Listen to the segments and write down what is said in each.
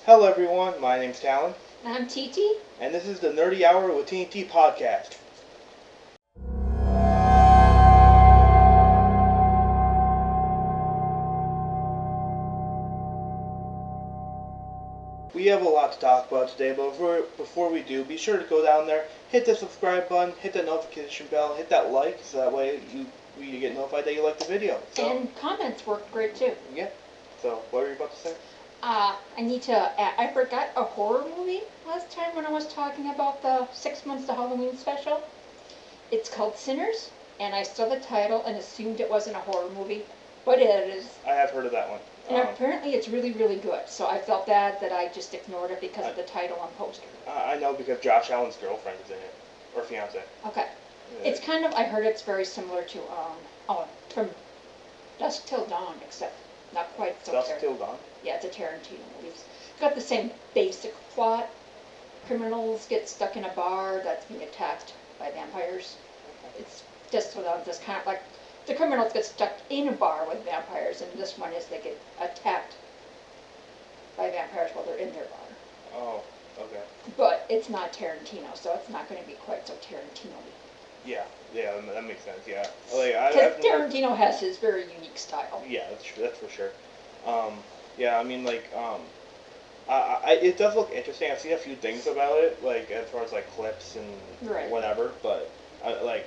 Hello everyone, my name's Talon, I'm TT. and this is the Nerdy Hour with TNT podcast. We have a lot to talk about today, but before we do, be sure to go down there, hit the subscribe button, hit that notification bell, hit that like, so that way you get notified that you like the video. So, And comments work great too. yeah. So, what were you about to say? I forgot a horror movie last time when I was talking about the 6 months to Halloween special. It's called Sinners, and I saw the title and assumed it wasn't a horror movie, but it is. I have heard of that one. And apparently it's really, really good. So I felt bad that I just ignored it because of the title and poster. I know because Josh Allen's girlfriend is in it, or fiance. Okay. It's kind of, I heard it's very similar to, from Dusk Till Dawn, except not quite so Dusk Till Dawn? Yeah, it's a Tarantino movie. It's got the same basic plot. Criminals get stuck in a bar that's being attacked by vampires. It's just kind of like the criminals get stuck in a bar with vampires, and this one is they get attacked by vampires while they're in their bar. Oh, okay. But it's not Tarantino, so it's not going to be quite so Tarantino-y. Yeah, that makes sense. Yeah, because Tarantino has his very unique style. Yeah, that's for sure. Yeah, I mean, like, it does look interesting. I've seen a few things about it, like as far as like clips and whatever, but I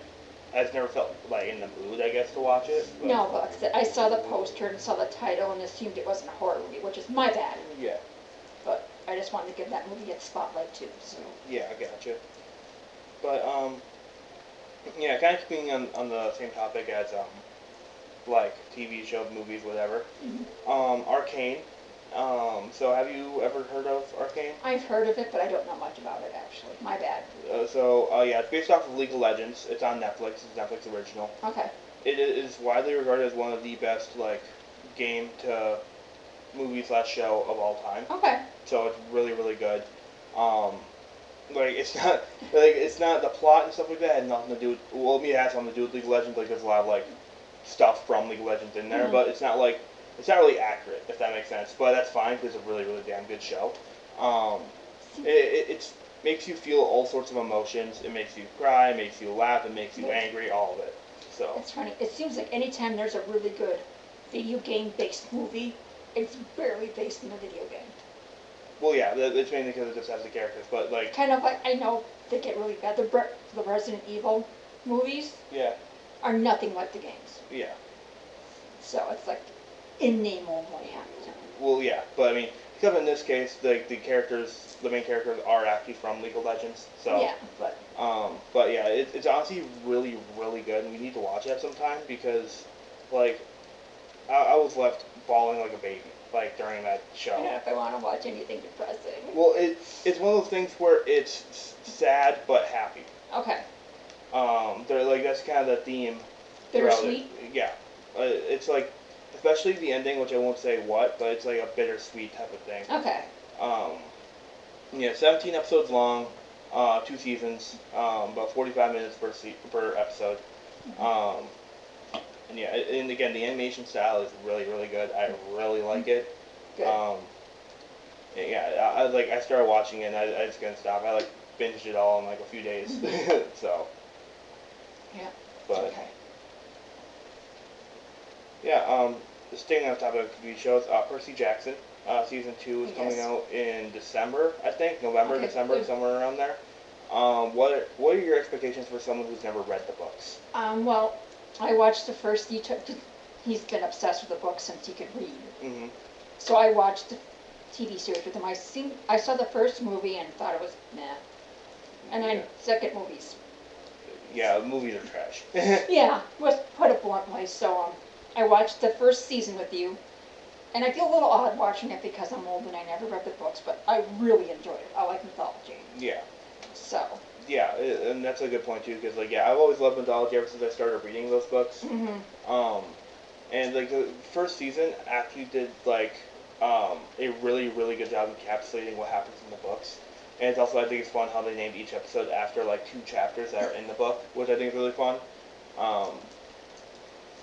just never felt like in the mood, I guess, to watch it. But. No, but I saw the poster and saw the title and assumed it wasn't a horror movie, which is my bad. Yeah. But I just wanted to give that movie its spotlight too. So. Yeah, I gotcha. But yeah, kind of being on the same topic as like TV show, movies, whatever. Mm-hmm. Arcane. So have you ever heard of Arcane? I've heard of it, but I don't know much about it actually. My bad. Yeah, it's based off of League of Legends. It's on Netflix. It's a Netflix original. Okay. It is widely regarded as one of the best game to movie / show of all time. Okay. So it's really, really good. It's not the plot and stuff like that had nothing to do with. Well, it has something to do with League of Legends. Like there's a lot of stuff from League of Legends in there, but it's not really accurate, if that makes sense. But that's fine because it's a really, really damn good show. It makes you feel all sorts of emotions. It makes you cry, it makes you laugh, it makes you angry, all of it. So it's funny. It seems like anytime there's a really good video game based movie, it's barely based in a video game. Well, yeah, it's mainly because it just has the characters, but kind of like I know they get really bad. The Resident Evil movies. Yeah. Are nothing like the games. Yeah. So it's like in name only. Well, yeah, but I mean, except in this case, the main characters are actually from League of Legends. So yeah, but yeah, it's honestly really, really good, and we need to watch it sometime because, I was left bawling like a baby during that show. I don't know if I want to watch anything depressing. Well, it's one of those things where it's sad but happy. Okay. That's kind of the theme. Bittersweet? Yeah. It's especially the ending, which I won't say what, but it's like a bittersweet type of thing. Okay. Yeah, 17 episodes long, 2 seasons, about 45 minutes per episode. And yeah, and again, the animation style is really, really good. I really like it. Good. Yeah, I started watching it and I just couldn't stop. I binged it all in a few days. So. Yeah. But. Okay. Yeah, staying on top of TV shows, Percy Jackson, season 2 is coming out in December, I think, November, December, somewhere around there. What are your expectations for someone who's never read the books? Well, I watched the first. He's been obsessed with the book since he could read. Mm-hmm. So I watched the TV series with him. I saw the first movie and thought it was meh. And then second movies. Yeah, movies are trash. Yeah, was put it bluntly. So I watched the first season with you, and I feel a little odd watching it because I'm old and I never read the books, but I really enjoyed it. I like mythology. Yeah. So. Yeah, and that's a good point too, because I've always loved mythology ever since I started reading those books. Mm-hmm. And the first season actually did a really, really good job encapsulating what happens in the books. And it's also, I think it's fun how they named each episode after 2 chapters that are in the book, which I think is really fun.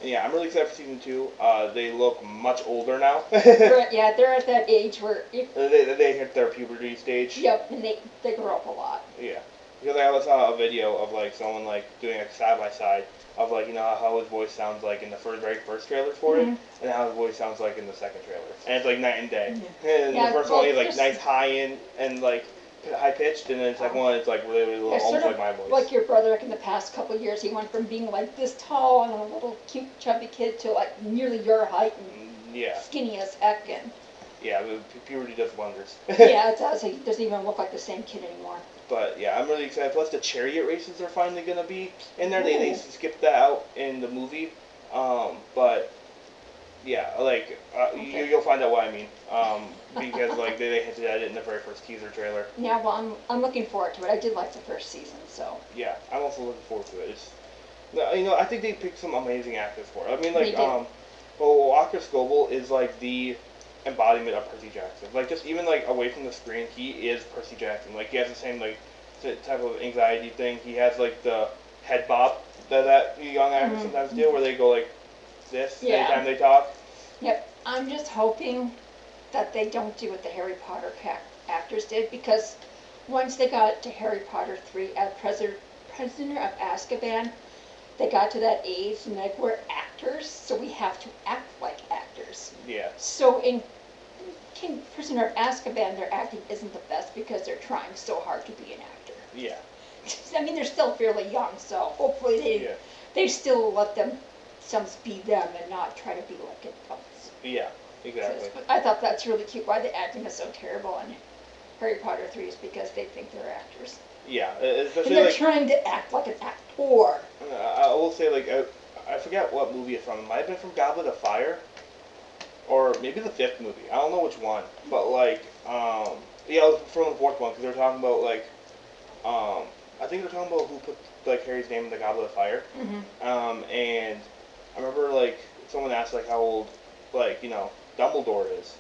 Yeah, I'm really excited for season 2. They look much older now. Yeah, they're at that age where they hit their puberty stage. Yep, and they grow up a lot. Yeah, because I saw a video of like someone like doing like side by side of like how his voice sounds like in the very first trailer for it, and how his voice sounds like in the second trailer, and it's like night and day. And the first one is like nice high end and like high pitched, and then the second one it's like really low, almost like my voice. Like your brother, like in the past couple of years, he went from being like this tall and a little cute chubby kid to like nearly your height and skinny as heck. And yeah, puberty does wonders. Yeah, it does. He doesn't even look like the same kid anymore. But yeah, I'm really excited. Plus the chariot races are finally gonna be in there. They skipped that out in the movie, but yeah, like you'll find out what I mean. Because like they hinted at it in the very first teaser trailer. Yeah, well, I'm looking forward to it. I did like the first season, so. Yeah, I'm also looking forward to it. It's, I think they picked some amazing actors for it. I mean, like, Walker Scobell is like the embodiment of Percy Jackson. Like, just even like away from the screen, he is Percy Jackson. Like, he has the same like type of anxiety thing. He has like the head bob that young actors sometimes do, where they go like this anytime they talk. Yep, I'm just hoping that they don't do what the Harry Potter actors did, because once they got to Harry Potter 3 at Prisoner of Azkaban, they got to that age and like, we're actors, so we have to act like actors. Yeah. So in Prisoner of Azkaban, their acting isn't the best because they're trying so hard to be an actor. Yeah. I mean, they're still fairly young, so hopefully they still let themselves be them and not try to be like adults. Yeah, exactly. I thought that's really cute. Why the acting is so terrible in Harry Potter 3 is because they think they're actors. Yeah, especially and they're trying to act like an actor. I will say, like, I forget what movie it's from. It might have been from Goblet of Fire, or maybe the 5th movie. I don't know which one, but like, yeah, it was from the 4th one because they were talking about like, I think they're talking about who put like Harry's name in the Goblet of Fire. And I remember like someone asked like how old like Dumbledore is,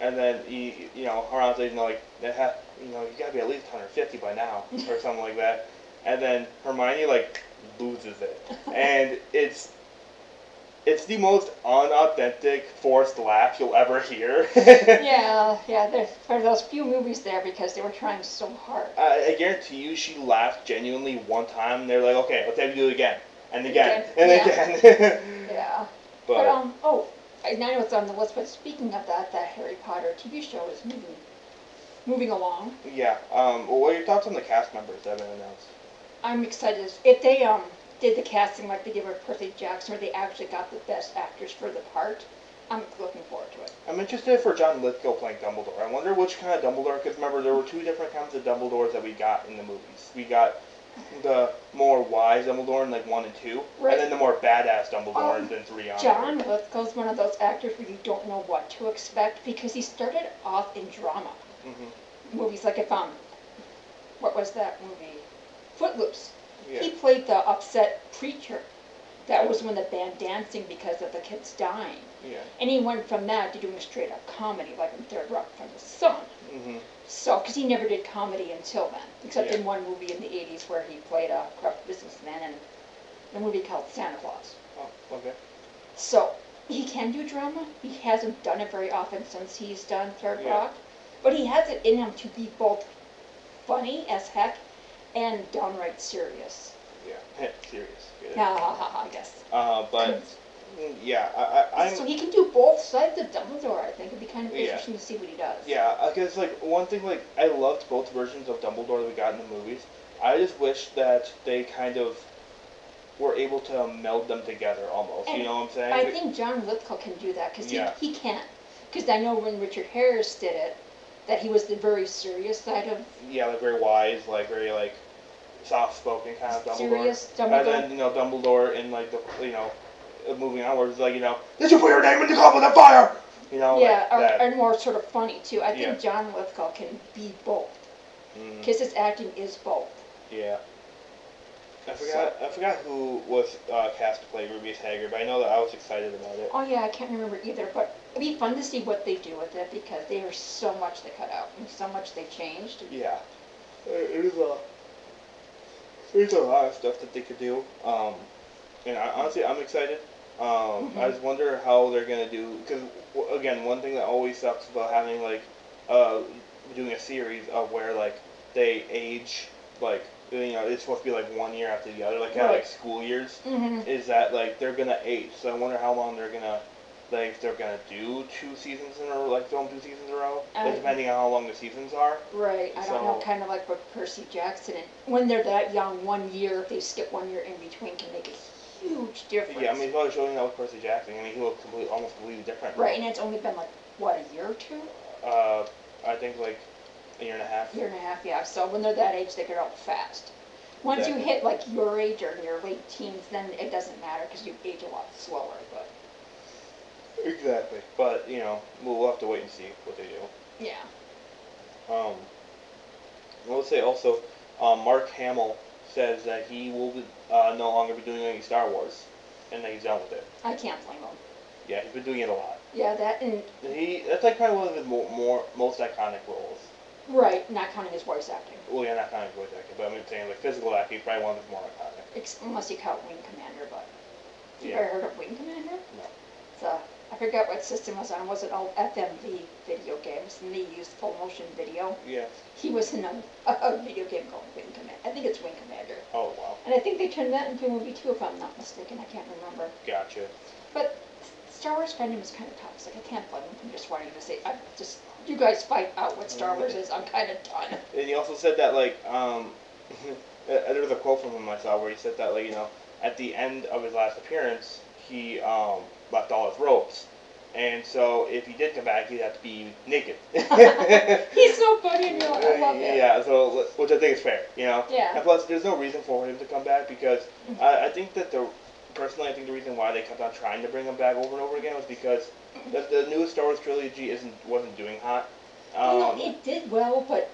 and then he around says like you gotta be at least 150 by now or something like that, and then Hermione like loses it, and it's the most unauthentic forced laugh you'll ever hear. yeah, there are those few movies there because they were trying so hard. I guarantee you she laughed genuinely one time, and they're like, okay, let's have you do it again, and again, and again. Yeah. But I know it's on the list, but speaking of that Harry Potter TV show is moving along. Yeah. Well, what are your thoughts on the cast members that have been announced? I'm excited. If they did the casting like they did with Percy Jackson, where they actually got the best actors for the part, I'm looking forward to it. I'm interested for John Lithgow playing Dumbledore. I wonder which kind of Dumbledore, because remember there were 2 different kinds of Dumbledores that we got in the movies. We got the more wise Dumbledore in like 1 and 2, and then the more badass Dumbledore in 3 on. John Lithgow's one of those actors where you don't know what to expect because he started off in drama. Movies like what was that movie? Footloose. Yeah. He played the upset preacher that was when the band dancing because of the kids dying. Yeah. And he went from that to doing straight up comedy, like in Third Rock from the Sun. So, because he never did comedy until then, except in one movie in the 80s where he played a corrupt businessman in a movie called Santa Claus. Oh, okay. So, he can do drama. He hasn't done it very often since he's done Third Rock. But he has it in him to be both funny as heck and downright serious. Yeah, serious. I guess. But yeah, I. So he can do both sides of Dumbledore. I think it'd be kind of interesting to see what he does. Yeah, because like one thing, like I loved both versions of Dumbledore that we got in the movies. I just wish that they kind of were able to meld them together almost. And you know what I'm saying? I think John Lithgow can do that because he can't. Because I know when Richard Harris did it, that he was the very serious side of. Yeah, like very wise, like very like soft-spoken kind of Dumbledore. Serious Dumbledore. And then Dumbledore in like the moving onwards, like did you put your name in the Goblet of Fire? And more sort of funny too. I think John Lithgow can be both. Because his acting is both. Yeah. I forgot who was cast to play Rubeus Hagrid, but I know that I was excited about it. Oh yeah, I can't remember either, but it'd be fun to see what they do with it because there's so much they cut out and so much they changed. Yeah, there's a lot of stuff that they could do, and honestly, I'm excited. I just wonder how they're gonna do, because again, one thing that always sucks about having like uh, doing a series of where like they age, like it's supposed to be like 1 year after the other, like kind of like school years, is that like they're gonna age. So I wonder how long they're gonna, like, if they're gonna do 2 seasons in a row, like film 2 seasons in a row, depending on how long the seasons are. Right. I don't know, kind of like with Percy Jackson, and when they're that young, 1 year, if they skip 1 year in between, can make a huge difference. Yeah, I mean, he's probably showing that with Percy Jackson. I mean, he looks almost completely different. Right, and it's only been like what, a year or two? I think like a year and a half. Year and a half, yeah. So when they're that age, they get out fast. Once you hit like your age or your late teens, then it doesn't matter because you age a lot slower. But exactly. But we'll have to wait and see what they do. Yeah. Let's say also, Mark Hamill says that he will no longer be doing any Star Wars, and that he's done with it. I can't blame him. Yeah, he's been doing it a lot. Yeah, that's like probably one of his most iconic roles. Right, not counting his voice acting. Well, yeah, not counting his voice acting, but I'm saying like physical acting, probably one of his more iconic. Unless you count Wing Commander, but you yeah. ever heard of Wing Commander? No. So I forgot what system it was on. Was it all FMV video games? And they used full motion video. Yeah. He was in a video game called Wing Commander. I think it's Wing Commander. Oh wow. And I think they turned that into a movie too, if I'm not mistaken. I can't remember. Gotcha. But Star Wars fandom is kind of toxic. I can't blame them from just wanting to say, you guys fight out what Star Wars is. I'm kind of done. And he also said that like there was a quote from him I saw where he said that like at the end of his last appearance he left all his robes. And so if he did come back, he'd have to be naked. He's so funny, and I love it. Yeah, so which I think is fair, Yeah. And plus, there's no reason for him to come back because I think that personally, I think the reason why they kept on trying to bring him back over and over again was because the newest Star Wars trilogy wasn't doing hot. It did well, but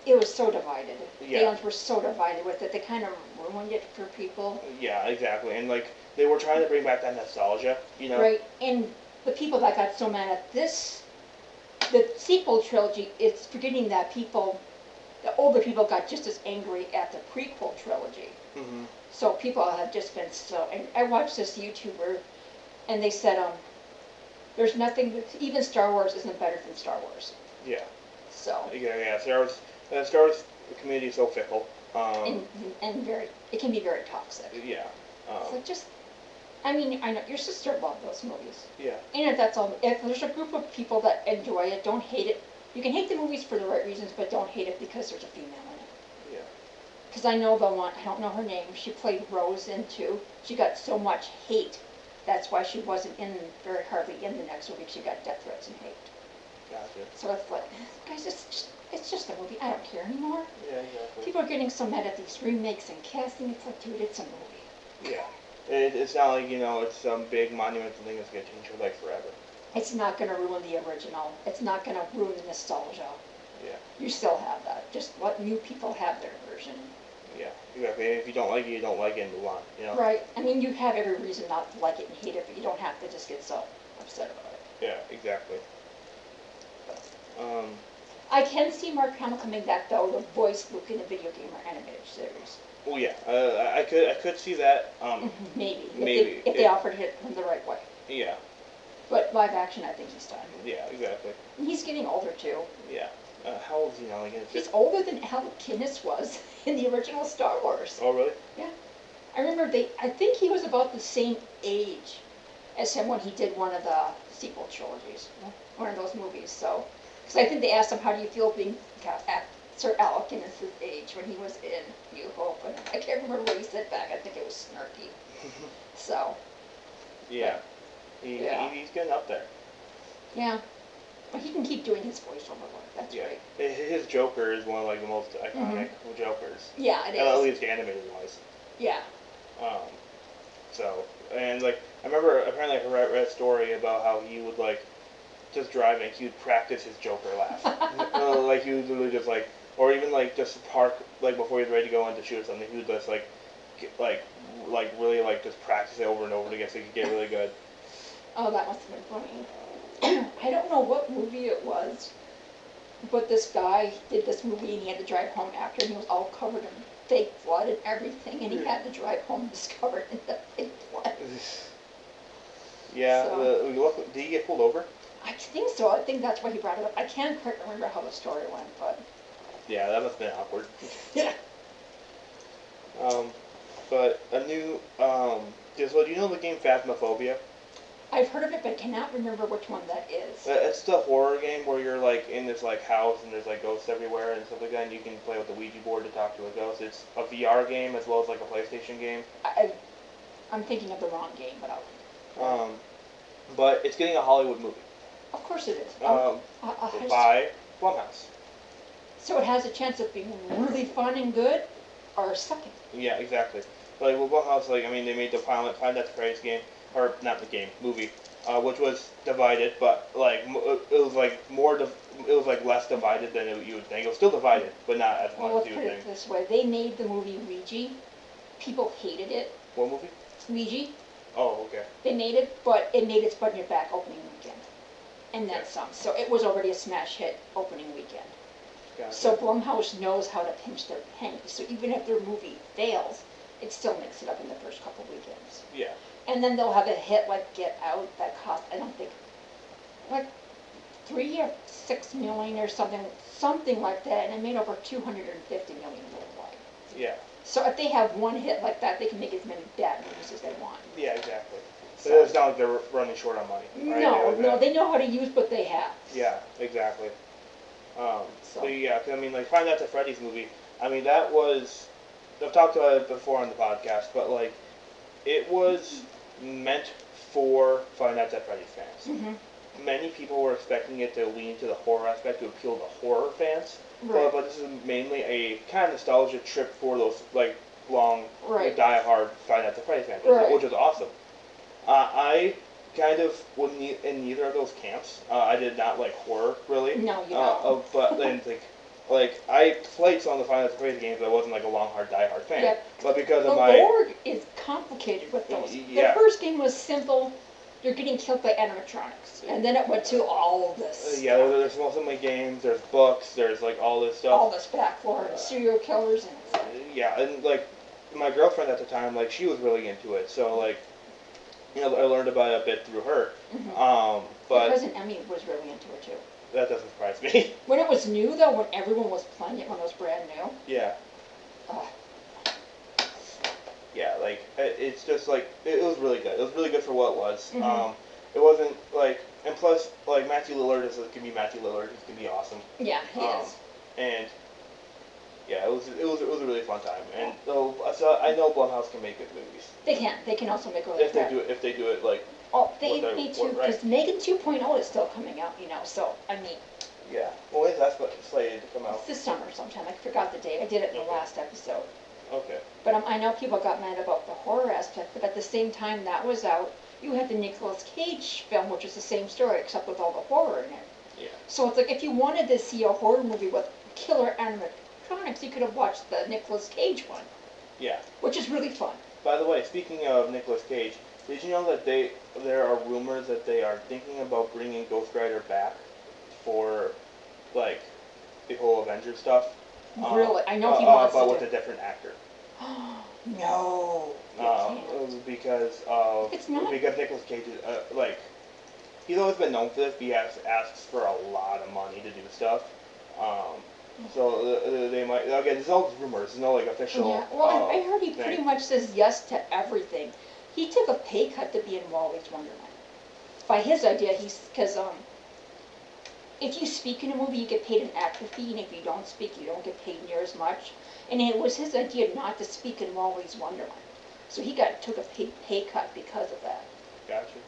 it was so divided. Yeah. Fans were so divided with it, they kind of ruined it for people. Yeah, exactly, and like they were trying to bring back that nostalgia, Right, and the people that got so mad at the sequel trilogy, it's forgetting that the older people got just as angry at the prequel trilogy. Mm-hmm. So people have just been so, and I watched this YouTuber, and they said, there's nothing, even Star Wars isn't better than Star Wars. Yeah. So. Yeah, Star Wars community is so fickle. And it can be very toxic. Yeah. So I mean, I know your sister loved those movies. Yeah. And if there's a group of people that enjoy it, don't hate it. You can hate the movies for the right reasons, but don't hate it because there's a female in it. Yeah. Because I know the one, I don't know her name, she played Rose in 2. She got so much hate. That's why she wasn't very hardly in the next movie. She got death threats and hate. Gotcha. So it's like, guys, it's just a movie. I don't care anymore. Yeah, exactly. People are getting so mad at these remakes and casting. It's like, dude, it's a movie. Yeah. It's not like, it's some big monumental thing that's going to change your life forever. It's not going to ruin the original. It's not going to ruin the nostalgia. Yeah. You still have that. Just let new people have their version. Yeah, exactly. And if you don't like it, you don't like it and move on, Right. I mean, you have every reason not to like it and hate it, but you don't have to just get so upset about it. Yeah, exactly. I can see Mark Hamill coming back, though, to voice Luke in a video game or animated series. Well, yeah, I could see that. Maybe. Maybe. If they offered it in the right way. Yeah. But live action, I think he's done. Yeah, exactly. And he's getting older, too. Yeah. How old is he now? He's older than Alec Guinness was in the original Star Wars. Oh, really? Yeah. I remember I think he was about the same age as him when he did one of the sequel trilogies, one of those movies. So, because I think they asked him, how do you feel being at Sir Alec Guinness's age when he was in New Hope? And I can't remember what he said back. I think it was snarky. So. Yeah. He's getting up there. Yeah. But he can keep doing his voiceover work. That's great. His Joker is one of like the most iconic Jokers. Yeah, it is. At least animated wise. Yeah. So, and like, I remember apparently I read a story about how he would like just drive and he would practice his Joker laugh. Like he would literally just like, or even like just park like before he was ready to go in to shoot something, he would just like really like just practice it over and over again so he could get really good. Oh, that must have been funny. I don't know what movie it was, but this guy did this movie and he had to drive home after, and he was all covered in fake blood and everything, and he had to drive home just covered in the fake blood. Yeah, So, did he get pulled over? I think so. I think that's why he brought it up. I can't quite remember how the story went, but Yeah, that must have been awkward. yeah. Um, but a new so do you know the game Phasmophobia? I've heard of it, but cannot remember which one that is. It's the horror game where you're like in this like house and there's like ghosts everywhere and stuff like that, and you can play with the Ouija board to talk to a ghost. It's a VR game as well as like a PlayStation game. I'm thinking of the wrong game, but but it's getting a Hollywood movie. Of course it is. By Blumhouse. So it has a chance of being really fun and good, or sucking. Yeah, exactly. Like well, Blumhouse, like I mean, they made the Five Nights at Freddy's game, or not the game, movie, which was divided, but like it was like it was like less divided than you would think. It was still divided, but not as much as you would think. Let's put it this way: they made the movie Ouija. People hated it. What movie? Ouija. Oh, okay. They made it, but it made its budget back opening weekend, and then some. So it was already a smash hit opening weekend. Gotcha. So Blumhouse knows how to pinch their pennies. So even if their movie fails, it still makes it up in the first couple weekends. Yeah. And then they'll have a hit like Get Out that cost, I don't think, like $3 or $6 million or something like that, and it made over $250 million worldwide. Yeah. So if they have one hit like that, they can make as many bad movies as they want. Yeah, exactly. So it's not like they're running short on money. Right? No, they know how to use what they have. Yeah, exactly. So yeah, cause, I mean, like Five Nights at Freddy's movie. I mean, that was I've talked about it before on the podcast, but like it was meant for Five Nights at Freddy's fans. Mm-hmm. Many people were expecting it to lean to the horror aspect to appeal to horror fans. Right. But this is mainly a kind of nostalgia trip for those like long, die-hard Five Nights at Freddy's fans, which is awesome. I kind of was in neither of those camps. I did not like horror really. No, you don't. But then like I played some of the Five Nights at Freddy's games, but I wasn't like a long, hard, die-hard fan. Yep. But because of my lore is complicated with those. Yeah. The first game was simple. You're getting killed by animatronics, and then it went to all of this. Yeah, there's so many games. There's books. There's like all this stuff. All this backboard, serial killers, and yeah, and like my girlfriend at the time, like she was really into it. So like, you know, I learned about it a bit through her. Mm-hmm. But my cousin Emmy was really into it too. That doesn't surprise me. When it was new though, when everyone was playing it, when it was brand new. Yeah. Yeah, like it's just like it was really good. It was really good for what it was. Mm-hmm. It wasn't like, and plus like Matthew Lillard can be Matthew Lillard. He can be awesome. Yeah, he is. And yeah, it was a really fun time. And so I know Blumhouse can make good movies. They can. They can also make really if they do it like. Oh, they need to, because Megan 2.0 is still coming out, you know. So I mean. Yeah. Well, when is that slated to come out? It's this summer sometime. I forgot the date. I did it in the last episode. Okay. But I know people got mad about the horror aspect, but at the same time that was out, you had the Nicolas Cage film, which is the same story except with all the horror in it. Yeah. So it's like if you wanted to see a horror movie with killer animatronics, you could have watched the Nicolas Cage one. Yeah. Which is really fun. By the way, speaking of Nicolas Cage, did you know that there are rumors that they are thinking about bringing Ghost Rider back for like the whole Avengers stuff? Really? I know he wants to. But with a different actor. No. Because Nicolas Cage is like he's always been known for this. But he asks for a lot of money to do stuff. So they might again. There's all rumors. There's no like official. Yeah. Well, I heard he pretty much says yes to everything. He took a pay cut to be in Wally's Wonderland. By his idea, because if you speak in a movie, you get paid an actor fee, and if you don't speak, you don't get paid near as much. And it was his idea not to speak in Wally's Wonderland. So he took a pay cut because of that. Gotcha.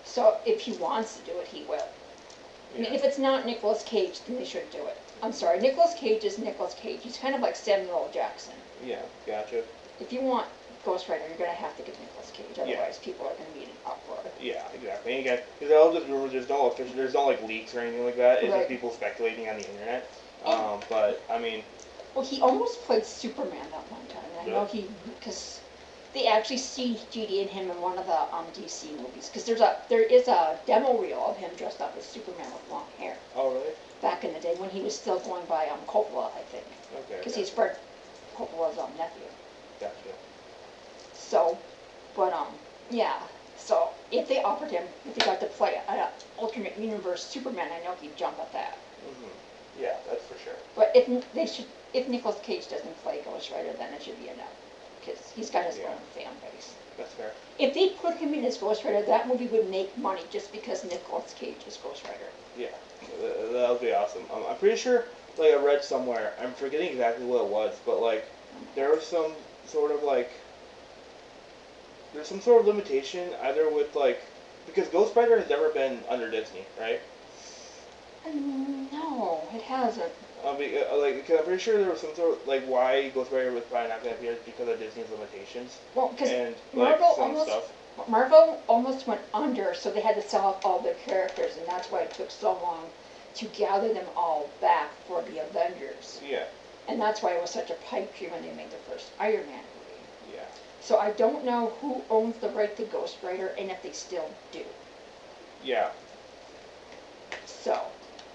So if he wants to do it, he will. Yeah. I mean, if it's not Nicolas Cage, then they shouldn't do it. I'm sorry, Nicolas Cage is Nicolas Cage. He's kind of like Samuel L. Jackson. Yeah, gotcha. If you want Ghost Rider, you're going to have to get Nicolas Cage. Otherwise, people are going to be in an uproar. Yeah, exactly. And again, because all just rumors, there's no like leaks or anything like that. It's just people speculating on the internet. But I mean. Well, he almost played Superman that one time, and I know because they actually CG'd in him in one of the DC movies. Because there is a demo reel of him dressed up as Superman with long hair. Oh, really? Back in the day when he was still going by Coppola, I think. Okay. Because he's Fred Coppola's nephew. Gotcha. So, but yeah. So if they offered him, if he got to play an alternate universe Superman, I know he'd jump at that. Mm-hmm. Yeah, that's for sure. But if Nicolas Cage doesn't play Ghost Rider, then it should be a no, because he's got his own fan base. That's fair. If they put him in as Ghost Rider, that movie would make money just because Nicolas Cage is Ghost Rider. Yeah, that would be awesome. I'm pretty sure, like, I read somewhere, I'm forgetting exactly what it was, but, like, there was some sort of, like, there's some sort of limitation, either with, like, because Ghost Rider has never been under Disney, right? No, it hasn't. Cause I'm pretty sure there was some sort of, like, why Ghost Rider was probably not going to appear because of Disney's limitations. Well, because Marvel Marvel almost went under, so they had to sell off all their characters, and that's why it took so long to gather them all back for the Avengers. Yeah. And that's why it was such a pipe dream when they made the first Iron Man movie. Yeah. So I don't know who owns the right to Ghost Rider, and if they still do. Yeah. So,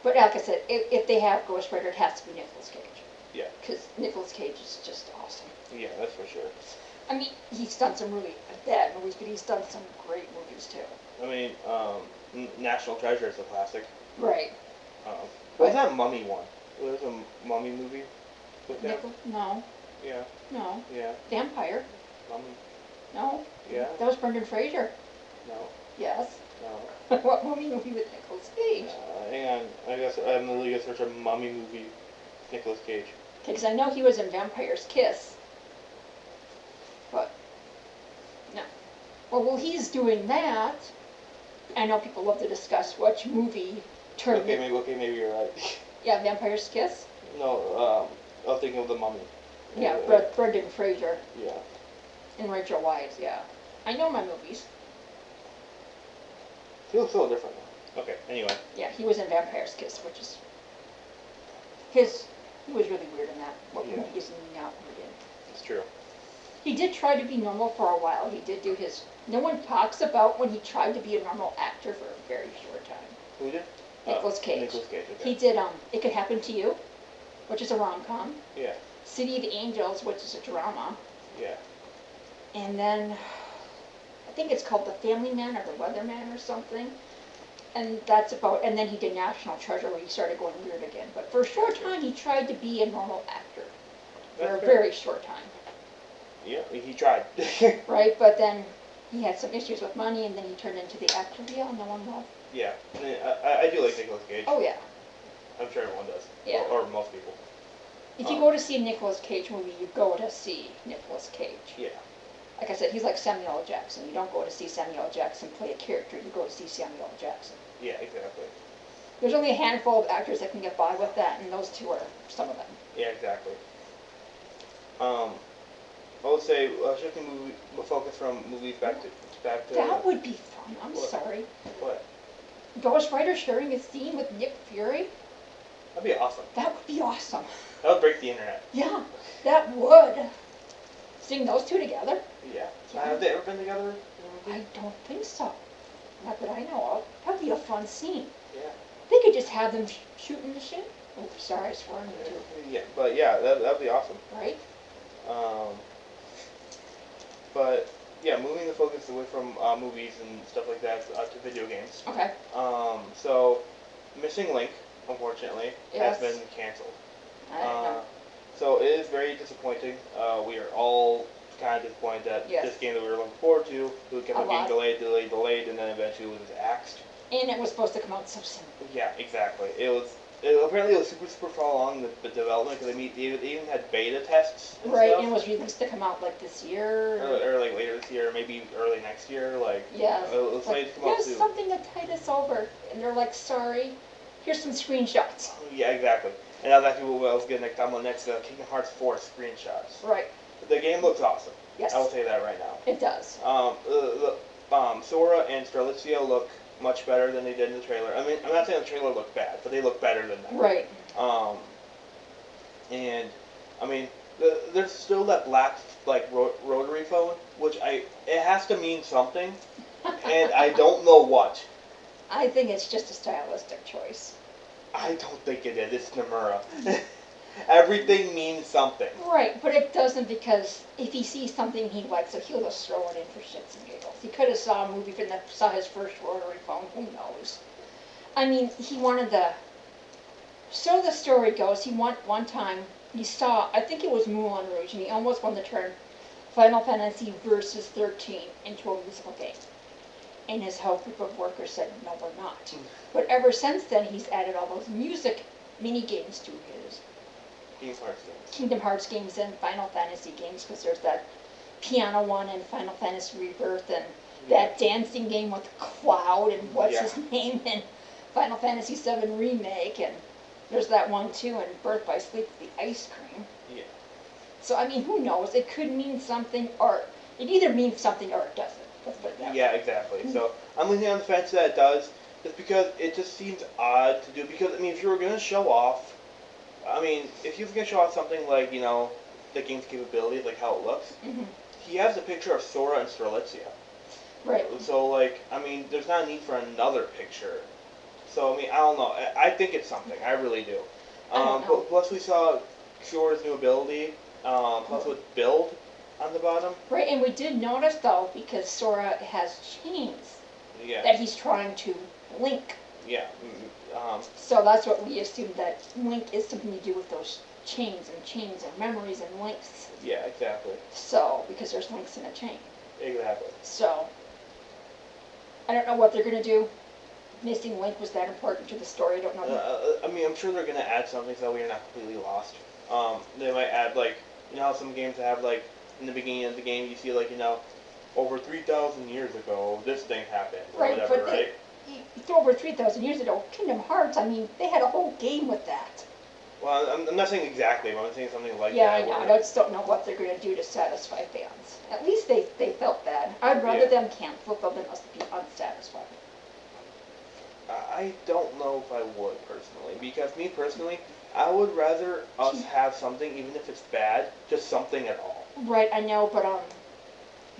but like I said, if they have Ghost Rider, it has to be Nicolas Cage. Yeah. Because Nicolas Cage is just awesome. Yeah, that's for sure. I mean, he's done some really bad movies, but he's done some great movies too. I mean, National Treasure is a classic. Right. What was that Mummy one? Was there a Mummy movie with that? No. Yeah. No. Yeah. Vampire. Mummy. No. Yeah. That was Brendan Fraser. No. Yes. No. What Mummy movie with Nicolas Cage? Hang on. I guess I'm literally gonna search a Mummy movie with Nicolas Cage. Because I know he was in Vampire's Kiss. But, no. Well, while he's doing that, I know people love to discuss which movie turned... Okay, maybe you're right. Yeah, Vampire's Kiss? No, I was thinking of The Mummy. Yeah, Brendan Fraser. Yeah. And Rachel Weisz, yeah. I know my movies. He looks so different now. Okay, anyway. Yeah, he was in Vampire's Kiss, which is... He was really weird in that. What movie is he not weird in? It's true. He did try to be normal for a while. He did do his... No one talks about when he tried to be a normal actor for a very short time. Who did? Nicolas Cage. Nicolas Cage, okay. He did It Could Happen to You, which is a rom-com. Yeah. City of Angels, which is a drama. Yeah. And then, I think it's called The Family Man or The Weatherman or something. And that's about, and then he did National Treasure where he started going weird again. But for a short time, he tried to be a normal actor. For a very short time. Yeah, he tried. Right, but then he had some issues with money and then he turned into the actor we all know and love. Yeah, I do like Nicolas Cage. Oh yeah. I'm sure everyone does. Yeah. Or most people. If you go to see a Nicolas Cage movie, you go to see Nicolas Cage. Yeah. Like I said, he's like Samuel L. Jackson. You don't go to see Samuel L. Jackson play a character, you go to see Samuel L. Jackson. Yeah, exactly. There's only a handful of actors that can get by with that, and those two are some of them. Yeah, exactly. I would say shifting focus from movies back to. That would be fun. I'm sorry. What? Ghost Rider sharing a scene with Nick Fury. That'd be awesome. That would be awesome. That would break the internet. Yeah, that would. Seeing those two together. Yeah. Have they ever been together? I don't think so. Not that I know of. That'd be a fun scene. Yeah. They could just have them shooting the shit. Oh, sorry, I swore on you too. Yeah, but yeah, that'd be awesome. Right? But yeah, moving the focus away from movies and stuff like that to video games. Okay. So Missing Link, unfortunately, Yes. has been canceled. I don't know. So it is very disappointing. We are all kind of disappointed that this game that we were looking forward to, it kept on being delayed, and then eventually it was axed. And it was supposed to come out so soon. Yeah, exactly. Apparently it was super far along the development because they even had beta tests and right, stuff. and it was released to come out like this year. Or like later this year, or maybe early next year. Like, yeah. It was slated to come out here's soon. something to tide us over. And they're like, sorry, here's some screenshots. Yeah, exactly. And that's actually what I was going to talk about next, Kingdom Hearts 4 screenshots. Right. The game looks awesome. Yes. I will say that right now. It does. Sora and Strelitzia look much better than they did in the trailer. I mean, I'm not saying the trailer looked bad, but they look better than that. Right. And I mean, there's still that black rotary phone, which it has to mean something, and I don't know what. I think it's just a stylistic choice. I don't think it is. It's Nomura. Everything means something. Right, but it doesn't, because if he sees something he likes, so he'll just throw it in for shits and giggles. He could have saw a movie, saw his first rotary phone, who knows? I mean, he wanted the... So the story goes, one time, he saw, I think it was Moulin Rouge, and he almost wanted to turn Final Fantasy Versus 13 into a musical game. And his whole group of workers said, no, we're not. But ever since then, he's added all those music mini-games to his Kingdom Hearts games and Final Fantasy games, because there's that piano one in Final Fantasy Rebirth, and that dancing game with Cloud, and what's his name in Final Fantasy VII Remake, and there's that one too in Birth by Sleep, the ice cream. Yeah. So, I mean, who knows? It could mean something, or it either means something or it doesn't. Let's put it that way. Yeah, exactly. So, I'm leaning on the fence that it does, just because it just seems odd to do, because, I mean, if you were going to show off, I mean, if you're going to show off something like, you know, the game's capabilities, like how it looks, he has a picture of Sora and Strelitzia. Right. So, like, I mean, there's not a need for another picture. So, I mean, I don't know. I think it's something. I really do. Plus, we saw Sora's new ability, plus with build on the bottom. Right, and we did notice, though, because Sora has chains that he's trying to link. Yeah. So that's what we assumed, that link is something to do with those chains and memories and links. Yeah, exactly. So, because there's links in a chain. Exactly. So, I don't know what they're going to do. Missing link was that important to the story, I don't know. I mean, I'm sure they're going to add something so we're not completely lost. They might add, like, you know how some games have, like, in the beginning of the game, you see, like, you know, over 3,000 years ago, this thing happened, or right, whatever, but right? Over 3,000 years ago, Kingdom Hearts, I mean, they had a whole game with that. Well, I'm not saying exactly, but I'm saying something like that. Yeah, I know. I just don't know what they're going to do to satisfy fans. At least they felt bad. I'd rather them cancel it than us be unsatisfied. I don't know if I would, personally. Because me, personally, I would rather us have something, even if it's bad, just something at all. Right, I know, but,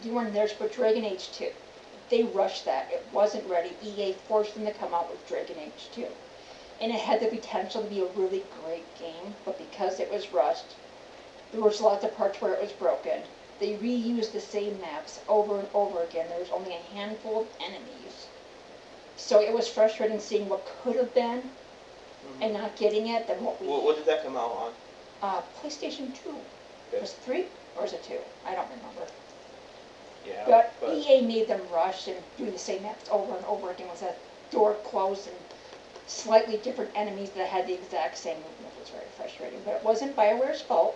you weren't there, but Dragon Age 2. They rushed that. It wasn't ready. EA forced them to come out with Dragon Age 2. And it had the potential to be a really great game, but because it was rushed, there was lots of parts where it was broken. They reused the same maps over and over again. There was only a handful of enemies. So it was frustrating seeing what could have been and not getting it than what we... What did that come out on? PlayStation 2. Okay. Was it 3 or was it 2? I don't remember. Yeah, but EA made them rush and do the same maps over and over again with that door closed and slightly different enemies that had the exact same movement. It was very frustrating. But it wasn't BioWare's fault.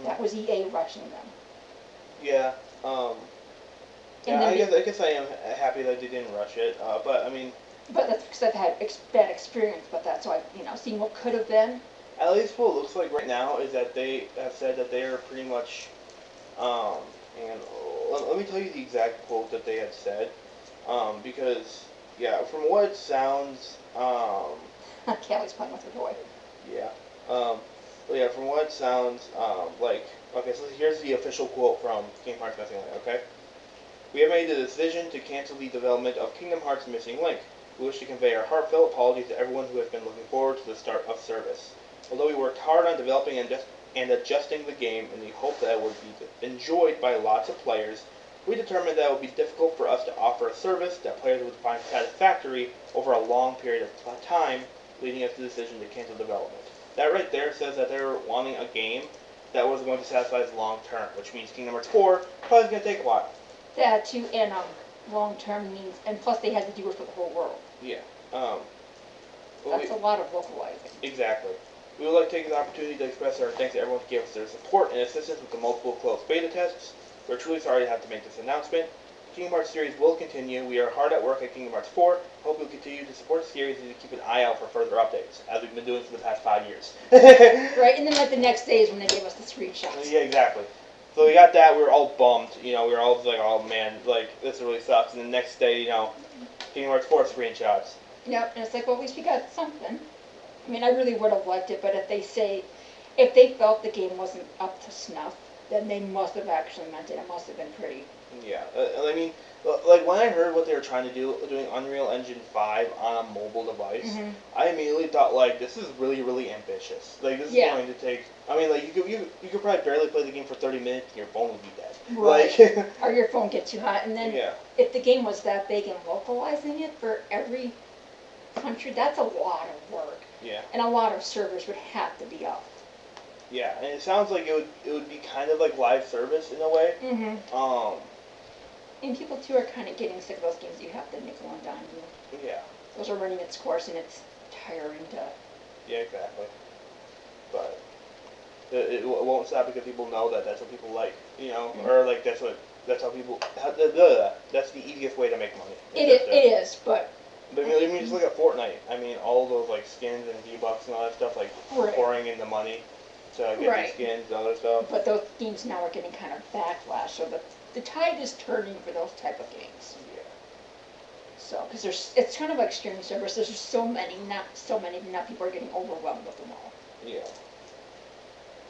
That was EA rushing them. Yeah. I guess I am happy that they didn't rush it. But I mean. But that's because I've had bad experience with that. So seeing what could have been. At least what it looks like right now is that they have said that they are pretty much. And let me tell you the exact quote that they had said. Because yeah, from what it sounds. Callie's playing with her toy. Yeah. But yeah, from what it sounds, like, okay, so here's the official quote from Kingdom Hearts Missing Link, okay? We have made the decision to cancel the development of Kingdom Hearts Missing Link. We wish to convey our heartfelt apologies to everyone who has been looking forward to the start of service. Although we worked hard on developing and adjusting the game in the hope that it would be enjoyed by lots of players, we determined that it would be difficult for us to offer a service that players would find satisfactory over a long period of time, leading us to the decision to cancel development. That right there says that they're wanting a game that was going to satisfy us long term, which means Kingdom Hearts 4 probably is going to take a while. That too, and long term means, and plus they had to do it for the whole world. Yeah. That's a lot of localizing. Exactly. We would like to take this opportunity to express our thanks to everyone who gave us their support and assistance with the multiple closed beta tests. We're truly sorry to have to make this announcement. The Kingdom Hearts series will continue. We are hard at work at Kingdom Hearts 4. Hope you'll continue to support the series and to keep an eye out for further updates, as we've been doing for the past 5 years. Right, and then like the next day is when they gave us the screenshots. Yeah, exactly. So we got that, we were all bummed, we were all like, oh man, like, this really sucks. And the next day, Kingdom Hearts 4 screenshots. Yep, and it's like, well, at least we got something. I mean, I really would have liked it, but if they felt the game wasn't up to snuff, then they must have actually meant it. It must have been pretty Yeah, I mean, like when I heard what they were trying to do, doing Unreal Engine 5 on a mobile device, Mm-hmm. I immediately thought like this is really really ambitious. Like this is going to take. I mean, like you could probably barely play the game for 30 minutes and your phone would be dead. Right. Like, or your phone get too hot, and then if the game was that big and localizing it for every country, that's a lot of work. Yeah. And a lot of servers would have to be up. Yeah, and it sounds like it would be kind of like live service in a way. Mm-hmm. And people too are kind of getting sick of those games you have to nickel and dime you. Yeah. Those are running its course and it's tiring to. Yeah, exactly. But it won't stop because people know that that's what people like, you know, or like that's how people. That's the easiest way to make money. It is, but. But I mean, just look at Fortnite. I mean, all those like skins and V-Bucks and all that stuff, like pouring in the money to get these skins and other stuff. But those games now are getting kind of backlash, so the tide is turning for those type of games. Yeah. So, because it's kind of like streaming servers. There's just so many, now people are getting overwhelmed with them all. Yeah.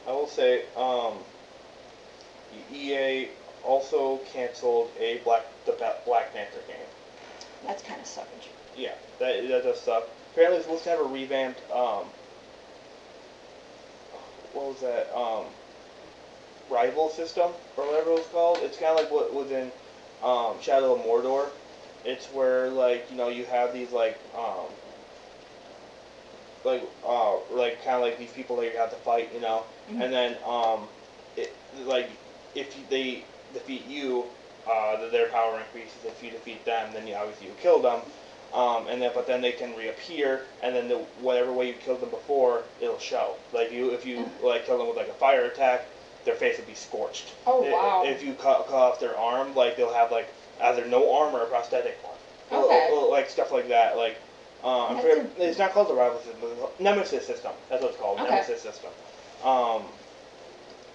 I will say, EA also canceled the Black Panther game. That's kind of savage. Yeah, that does suck. Apparently, it's supposed to have a revamped, what was that, rival system, or whatever it was called. It's kind of like what was in, Shadow of Mordor. It's where, like, you know, you have these, like kind of like these people that you have to fight, you know, and then, like, if they defeat you, their power increases. If you defeat them, then obviously you kill them. But then they can reappear, and then whatever way you killed them before, it'll show. Like if you like kill them with like a fire attack, their face would be scorched. Oh wow! If you cut off their arm, like they'll have like either no arm or a prosthetic one. Okay. Like stuff like that. Like it's not called the rival system, but Nemesis system. That's what it's called. Okay. Nemesis system.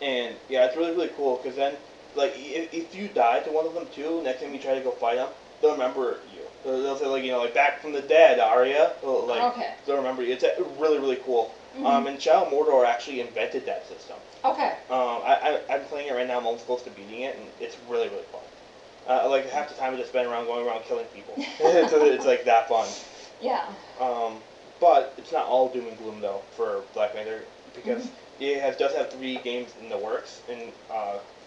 And yeah, it's really really cool because then like if you die to one of them too, next time you try to go fight them, they'll remember you. They'll say like, you know, like back from the dead, Arya. Like they'll remember you. It's really really cool. And Shadow of Mordor actually invented that system. Okay. I'm playing it right now. I'm almost close to beating it, and it's really really fun. Like half the time I just spend going around killing people. It's like that fun. Yeah. But it's not all doom and gloom though for Black Panther because it does have 3 games in the works in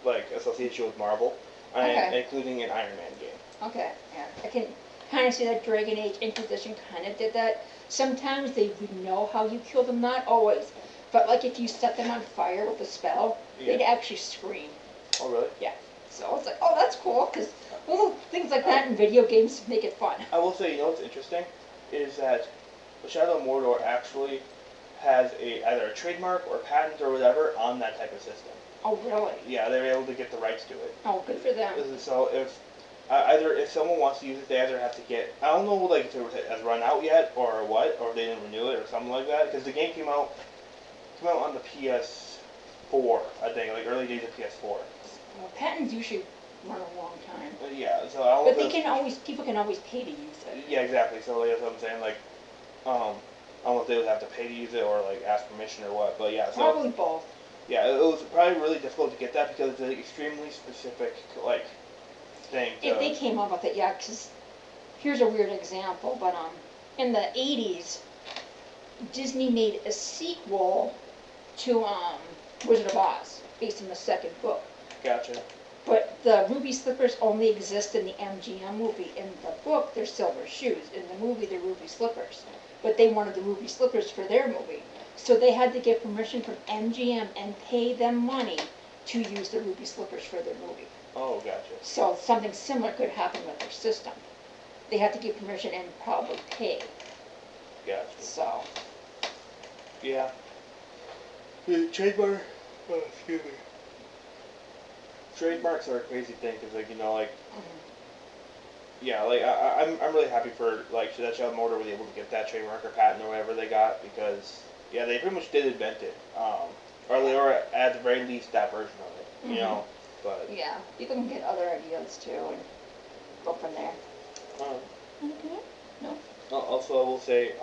like association with Marvel, including an Iron Man game. Okay. Yeah. I can kind of see that Dragon Age Inquisition kind of did that. Sometimes they would know how you kill them, not always. But like if you set them on fire with a spell, they'd actually scream. Oh really? Yeah. So it's like, oh, that's cool, because little things like that in video games make it fun. I will say, you know what's interesting, is that Shadow of Mordor actually has either a trademark or patent or whatever on that type of system. Oh really? Yeah, they were able to get the rights to it. Oh, good for them. So if someone wants to use it, they either have to get, I don't know like if it has run out yet or what, or if they didn't renew it or something like that, because the game came out on the PS4, I think, like early days of PS4. Well, patents usually run a long time. Yeah, so I don't. But people can always pay to use it. Yeah, exactly. So that's what I'm saying. Like, I don't know if they would have to pay to use it or like ask permission or what. But yeah, so probably both. Yeah, it was probably really difficult to get that because it's an extremely specific like thing. If they came up with it, yeah. Because here's a weird example, but in the '80s, Disney made a sequel to Wizard of Oz based on the second book. Gotcha. But the ruby slippers only exist in the MGM movie. In the book, they're silver shoes. In the movie, they're ruby slippers. But they wanted the ruby slippers for their movie. So they had to get permission from MGM and pay them money to use the ruby slippers for their movie. Oh, gotcha. So something similar could happen with their system. They have to get permission and probably pay. Gotcha. So. Yeah. The trademark. Oh, excuse me. Trademarks are a crazy thing because, like, you know, like, yeah, like I'm really happy for like that Shadow of Mordor was able to get that trademark or patent or whatever they got because yeah, they pretty much did invent it, or at the very least that version of it, you know. But yeah, people can get other ideas too and go from there. Okay. No. Also, I will say,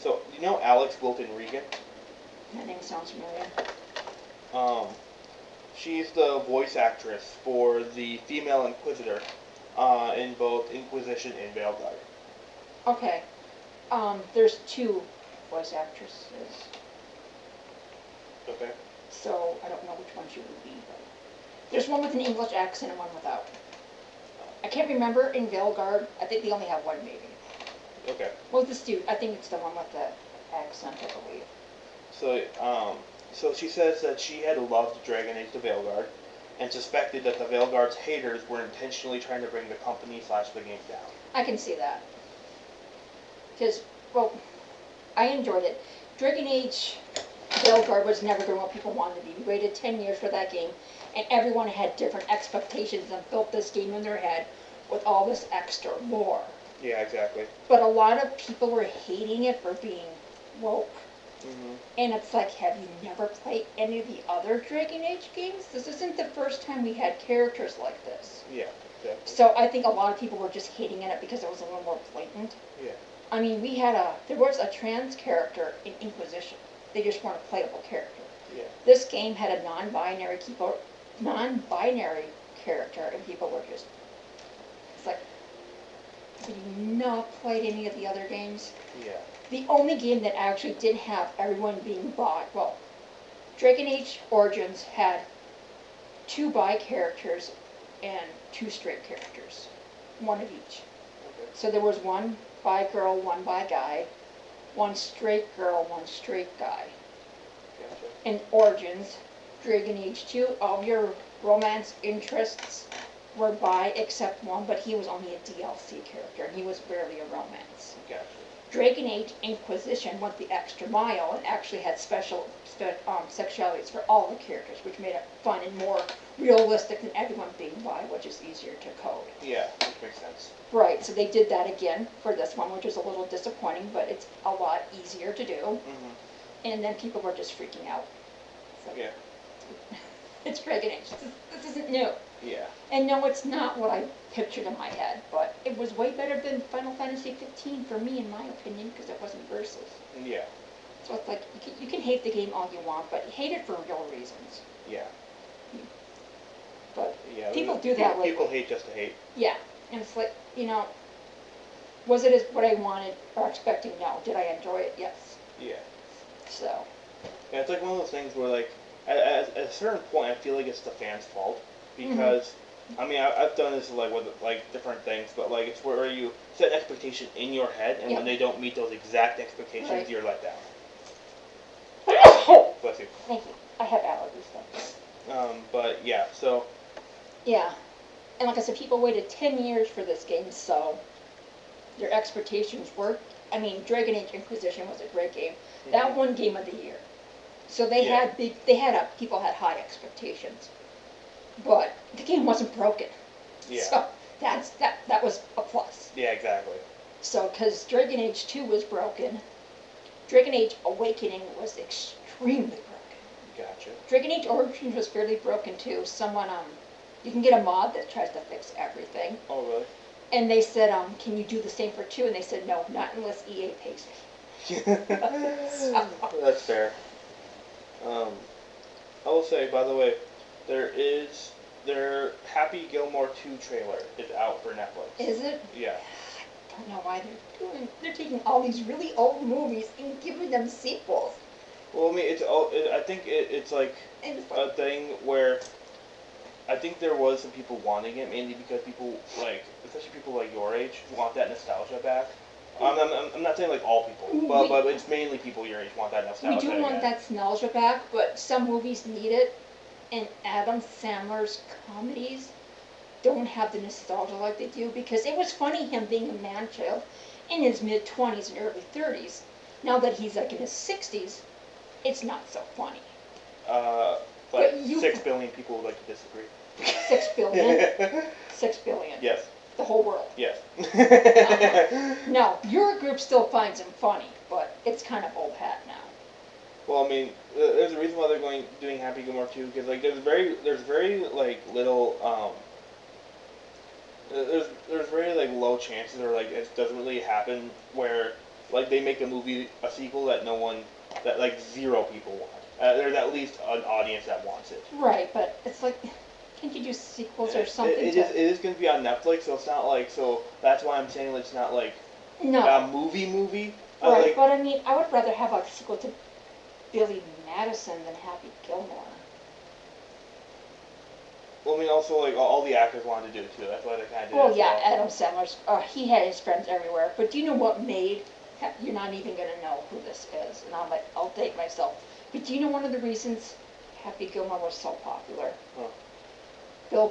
so you know Alex Wilton Regan? That name sounds familiar. She's the voice actress for the female Inquisitor in both Inquisition and Veilguard. Okay. There's 2 voice actresses. Okay. So I don't know which one she would be, but there's one with an English accent and one without. I can't remember in Veilguard. I think they only have one maybe. Okay. Well, this dude, I think it's the one with the accent, I believe. So she says that she had loved Dragon Age: The Veilguard, and suspected that the Veilguard's haters were intentionally trying to bring the company / the game down. I can see that. Because, well, I enjoyed it. Dragon Age Veilguard was never going what people wanted to be. We waited 10 years for that game, and everyone had different expectations and built this game in their head with all this extra lore. Yeah, exactly. But a lot of people were hating it for being woke. Mm-hmm. And it's like, have you never played any of the other Dragon Age games? This isn't the first time we had characters like this. Yeah, exactly. So I think a lot of people were just hating it because it was a little more blatant. Yeah. I mean, there was a trans character in Inquisition. They just weren't a playable character. Yeah. This game had a non-binary character, and people were just, it's like, have you not played any of the other games? Yeah. The only game that actually did have everyone being bi, well, Dragon Age Origins had 2 bi characters and 2 straight characters, one of each. Okay. So there was 1 bi girl, 1 bi guy, 1 straight girl, 1 straight guy. Gotcha. In Origins, Dragon Age 2, all your romance interests were bi except 1, but he was only a DLC character, and he was barely a romance. Gotcha. Dragon Age Inquisition went the extra mile and actually had special sexualities for all the characters, which made it fun and more realistic than everyone being bi, which is easier to code. Yeah, which makes sense. Right, so they did that again for this one, which is a little disappointing, but it's a lot easier to do. Mm-hmm. And then people were just freaking out. So, yeah. It's Dragon Age. This isn't new. Yeah. And no, it's not what I pictured in my head, but it was way better than Final Fantasy 15 for me, in my opinion, because it wasn't versus. Yeah. So it's like, you can hate the game all you want, but hate it for real reasons. Yeah. But yeah, people do that lately. People hate just to hate. Yeah, and it's like, was it as what I wanted or expecting? No. Did I enjoy it? Yes. Yeah. So. Yeah, it's like one of those things where, like, at a certain point, I feel like it's the fans' fault, because, I mean, I've done this, like, with, like, different things, but, like, it's where you set an expectation in your head, and when they don't meet those exact expectations, you're let down. Bless you. Thank you. I have allergies, though. But, yeah, so. Yeah. And like I said, people waited 10 years for this game, so their expectations were, I mean, Dragon Age Inquisition was a great game. Mm-hmm. That won Game of the Year. So they people had high expectations. But the game wasn't broken. Yeah. So that was a plus. Yeah, exactly. So, because Dragon Age 2 was broken, Dragon Age Awakening was extremely broken. Gotcha. Dragon Age Origins was fairly broken too. Someone, you can get a mod that tries to fix everything. Oh, really? And they said, can you do the same for 2? And they said, no, not unless EA pays me. That's fair. I will say, by the way, their Happy Gilmore 2 trailer is out for Netflix. Is it? Yeah. I don't know why they're taking all these really old movies and giving them sequels. Well, I mean, I think it's like a thing where I think there was some people wanting it, mainly because people, like, especially people like your age, want that nostalgia back. I'm not saying like all people, but it's mainly people your age want that nostalgia. We do want that nostalgia back, but some movies need it, and Adam Sandler's comedies don't have the nostalgia like they do, because it was funny him being a man-child in his mid-20s and early 30s. Now that he's like in his 60s, it's not so funny. But 6 billion people would like to disagree. 6 billion? 6 billion. Yes. The whole world. Yes. No, your group still finds him funny, but it's kind of old hat now. Well, I mean, there's a reason why they're doing Happy Gilmore 2, because like there's very like little there's very like low chances, or like it doesn't really happen where like they make a sequel that like 0 people want. there's at least an audience that wants it. Right, but it's like, can't you do sequels or something? It is going to be on Netflix, so it's not like, so that's why I'm saying it's not like no. a movie. Right, but I mean, I would rather have a sequel to Billy Madison than Happy Gilmore. Well, I mean, also, like, all the actors wanted to do it, too. That's why they kind of did it. Well, yeah, Adam Sandler's, he had his friends everywhere. But do you know what made, you're not even going to know who this is. And I'm like, I'll date myself. But do you know one of the reasons Happy Gilmore was so popular? Huh.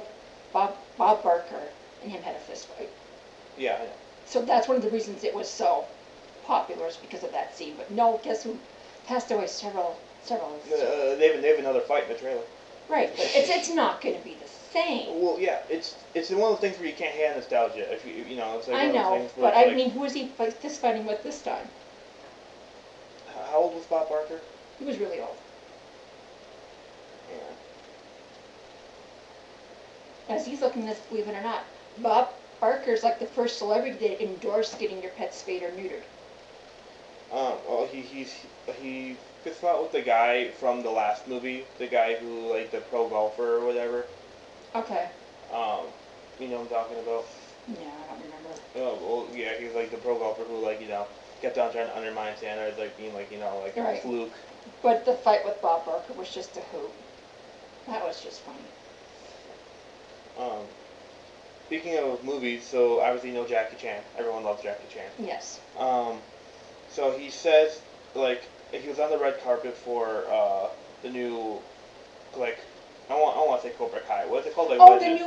Bob Barker and him had a fist fight. Yeah, yeah. So that's one of the reasons it was so popular, is because of that scene. But no, guess who passed away several. They have another fight in the trailer. Right, but it's not going to be the same. Well, yeah, it's one of those things where you can't hate nostalgia. If you know, it's like I one of know, those things but I mean, who is he fist fighting with this time? How old was Bob Barker? He was really old. Yeah. As he's looking at this, believe it or not, Bob Barker's like the first celebrity that endorsed getting your pet spayed or neutered. Well, he fist fought with the guy from the last movie, the guy who, like, the pro golfer or whatever. Okay. You know what I'm talking about? No, I don't remember. Oh, well, yeah, he's like the pro golfer who, like, you know, kept on trying to undermine standards, like being like, you know, like right. a fluke. But the fight with Bob Barker was just a hoot. That was just funny. Speaking of movies, so obviously you know Jackie Chan. Everyone loves Jackie Chan. Yes. So he says, like, he was on the red carpet for the new, like, I want to say Cobra Kai. What's it called? Like, the new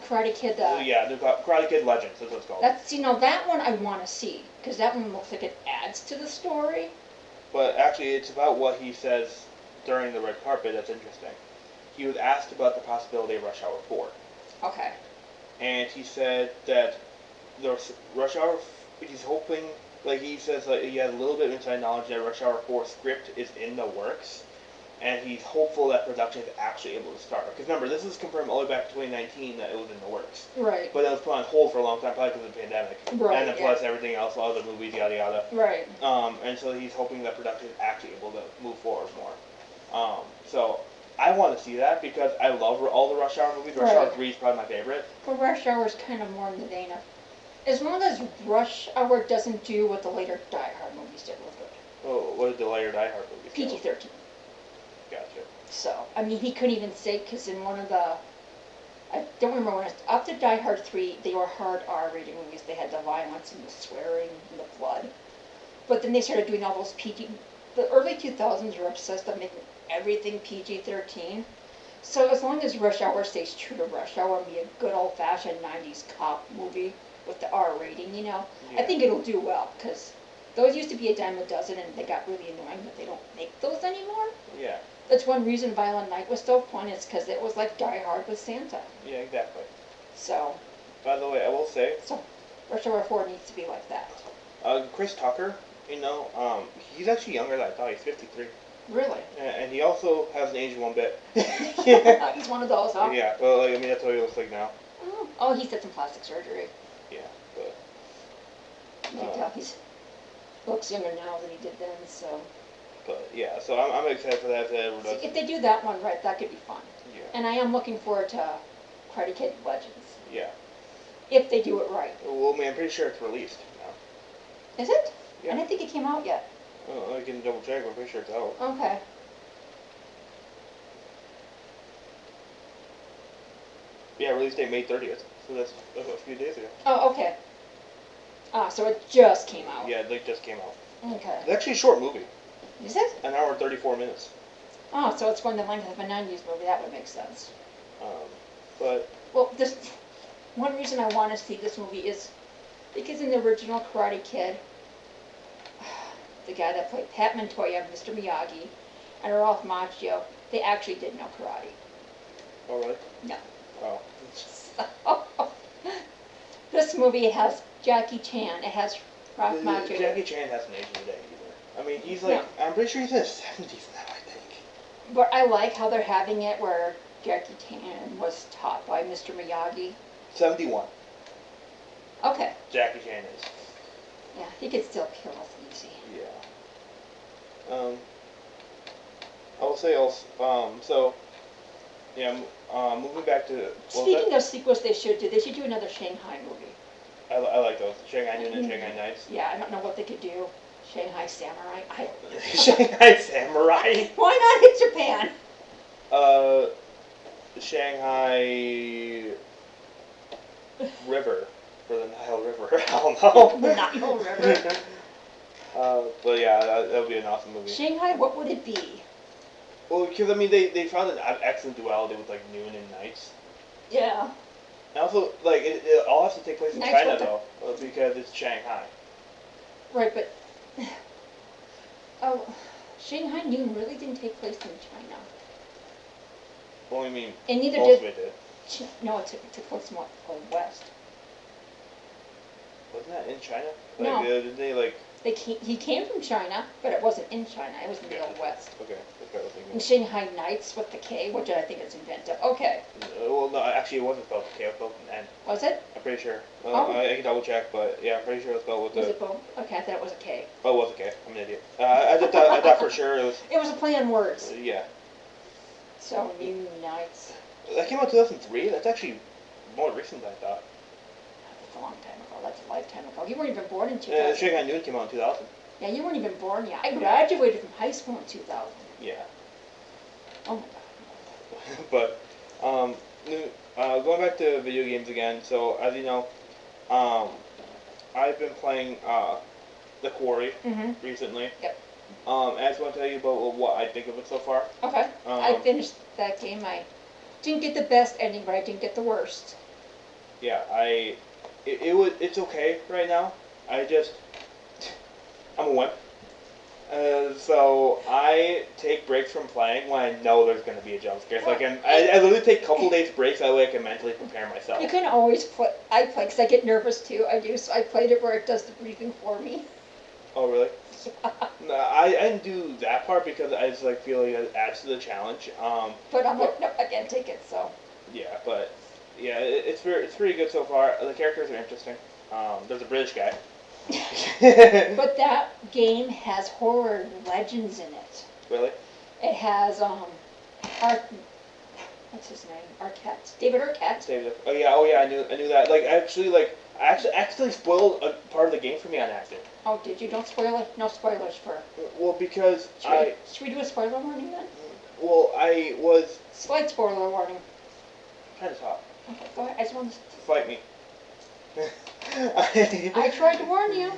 Karate Kid. Yeah, the Karate Kid Legends. That's what it's called. That's that one I want to see, because that one looks like it adds to the story. But actually, it's about what he says during the red carpet that's interesting. He was asked about the possibility of Rush Hour 4. Okay. And he said that the Rush Hour, he's hoping, like he says, like, he has a little bit of inside knowledge that Rush Hour 4 script is in the works, and he's hopeful that production is actually able to start. Because remember, this is confirmed all the way back to 2019 that it was in the works. Right. But it was put on hold for a long time, probably because of the pandemic. Right. And then plus everything else, all the movies, yada yada. Right. And so he's hoping that production is actually able to move forward more. So I want to see that because I love all the Rush Hour movies. Rush Hour 3 is probably my favorite. But Rush Hour is kind of more in the vein of, as long as Rush Hour doesn't do what the later Die Hard movies did, we're good. Oh, what did the later Die Hard movies do? PG-13. Gotcha. So, I mean, he couldn't even say, because in one of the, I don't remember when, up to Die Hard 3, they were hard R-rated movies. They had the violence and the swearing and the blood. But then they started doing all those PG, the early 2000s were obsessed with making everything PG-13. So as long as Rush Hour stays true to Rush Hour and be a good old-fashioned 90s cop movie with the R rating, you know, yeah. I think it'll do well, because those used to be a dime a dozen and they got really annoying, but they don't make those anymore. Yeah. That's one reason Violent Night was so fun, is because it was like Die Hard with Santa. Yeah, exactly. So. By the way, I will say. So, Rush Hour 4 needs to be like that. Chris Tucker, you know, he's actually younger than I thought. He's 53. Really? And he also hasn't aged one bit. He's one of those, huh? Yeah, well, like, I mean, that's what he looks like now. Oh, he's had some plastic surgery. Yeah, but. You can tell he looks younger now than he did then, so. But yeah, so I'm excited for that. If they do that one right, that could be fun. Yeah. And I am looking forward to Karate Kid Legends. Yeah. If they do it right. Well, I mean, I'm pretty sure it's released now. Is it? Yeah. I didn't think it came out yet. Oh, I can double check, but I'm pretty sure it's out. Okay. Yeah, release date May 30th, so that's a few days ago. Oh, okay. So it just came out. Yeah, it just came out. Okay. It's actually a short movie. Is it? An hour and 34 minutes. Oh, so it's going the length of a 90s movie. That would make sense. But. Well, this one reason I want to see this movie is because in the original Karate Kid, the guy that played Pat Montoya, Mr. Miyagi, and Ralph Macchio, they actually did know karate. Oh, really? No. Oh. So, this movie has Jackie Chan. It has Ralph Macchio. Jackie Chan hasn't aged today either. I mean, he's like, no. I'm pretty sure he's in his 70s now, I think. But I like how they're having it where Jackie Chan was taught by Mr. Miyagi. 71. Okay. Jackie Chan is. Yeah, he could still kill us easy. Yeah. I will say also, so, yeah, moving back to... Speaking of sequels they should do another Shanghai movie. I like those. Shanghai Noon and Shanghai Nights. Yeah, I don't know what they could do. Shanghai Samurai. Shanghai Samurai? Why not in Japan? Shanghai River. For the Nile River. I don't know. The Nile River. But yeah, that would be an awesome movie. Shanghai, what would it be? Well, because, I mean, they found an excellent duality with, like, noon and nights. Yeah. And also, like, it all has to take place in China, though, because it's Shanghai. Right, but... Oh, Shanghai Noon really didn't take place in China. Well, I mean, and neither most of it did. No, it took place more west. Wasn't that in China? Like, no. Did they, like... He came from China, but it wasn't in China. It was in the Old West. Okay, that's what I was thinking. And Shanghai Nights with the K, which I think is invented. Okay. Well, no, actually, it wasn't spelled with K. It was spelled with an N. Was it? I'm pretty sure. I can double check, but yeah, I'm pretty sure it was spelled with Was it both? Okay, I thought it was a K. Oh, it was a K. I'm an idiot. I thought for sure it was... It was a play on words. Yeah. So, New Nights. That came out in 2003? That's actually more recent than I thought. That's a long time ago. That's a lifetime ago. You weren't even born in 2000. Shanghai Noon came out in 2000. Yeah, you weren't even born yet. I graduated from high school in 2000. Yeah. Oh my god. But, going back to video games again, so as you know, I've been playing The Quarry recently. Yep. I just want to tell you about what I think of it so far. Okay. I finished that game. I didn't get the best ending, but I didn't get the worst. Yeah, it's okay right now. I'm a wimp. So I take breaks from playing when I know there's going to be a jump scare. So I literally take a couple days breaks, that way I can mentally prepare myself. You can always play. I play because I get nervous too. I do. So I played it where it does the breathing for me. Oh really? Yeah. No, I didn't do that part because I just feel like it adds to the challenge. But I'm like, no, I can't take it. So. Yeah, but yeah, it's pretty good so far. The characters are interesting. There's a British guy. But that game has horror legends in it. Really? It has what's his name? Arquette. David Arquette. Oh yeah, I knew that. I actually spoiled a part of the game for me on accident. Oh, did you? Don't spoil it. No spoilers for. Well, because should we do a spoiler warning then? Well, I was. Slight spoiler warning. Kind of top. Okay, go ahead. I just want to. Fight me. I tried to warn you.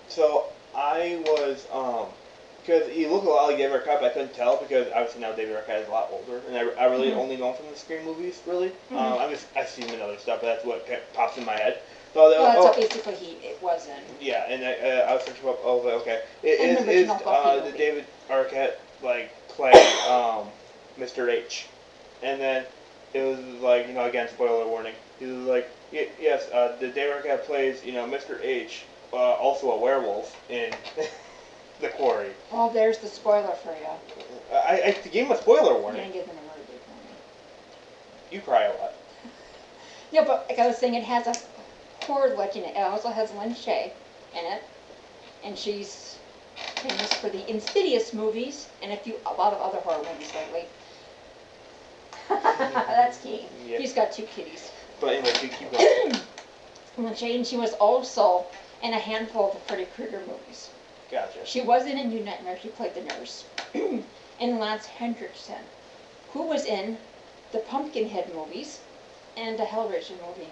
So I was, because he looked a lot like David Arquette, but I couldn't tell because obviously now David Arquette is a lot older, and I really only know him from the Scream movies, really. I've seen him in other stuff, but that's what pops in my head. So that's what basically it was in. Yeah, and I was searching up. Oh, okay. Is the David Arquette play Mr. H? And then it was again, spoiler warning. He was yes, the David Arquette plays Mr. H, also a werewolf in The Quarry. Oh, there's the spoiler for you. I gave him a spoiler warning. You didn't give him a really big warning. You cry a lot. No, but like I was saying, it has a horror legend. It also has Lynn Shay in it, and she's famous for the Insidious movies and a lot of other horror movies lately. That's Key. Yep. He's got 2 kitties. But anyway, keep going. Lynn Shay, and she was also in a handful of the Freddy Krueger movies. Gotcha. She was in A New Nightmare. She played the nurse. And Lance Hendrickson, who was in the Pumpkinhead movies and the Hellraiser movie.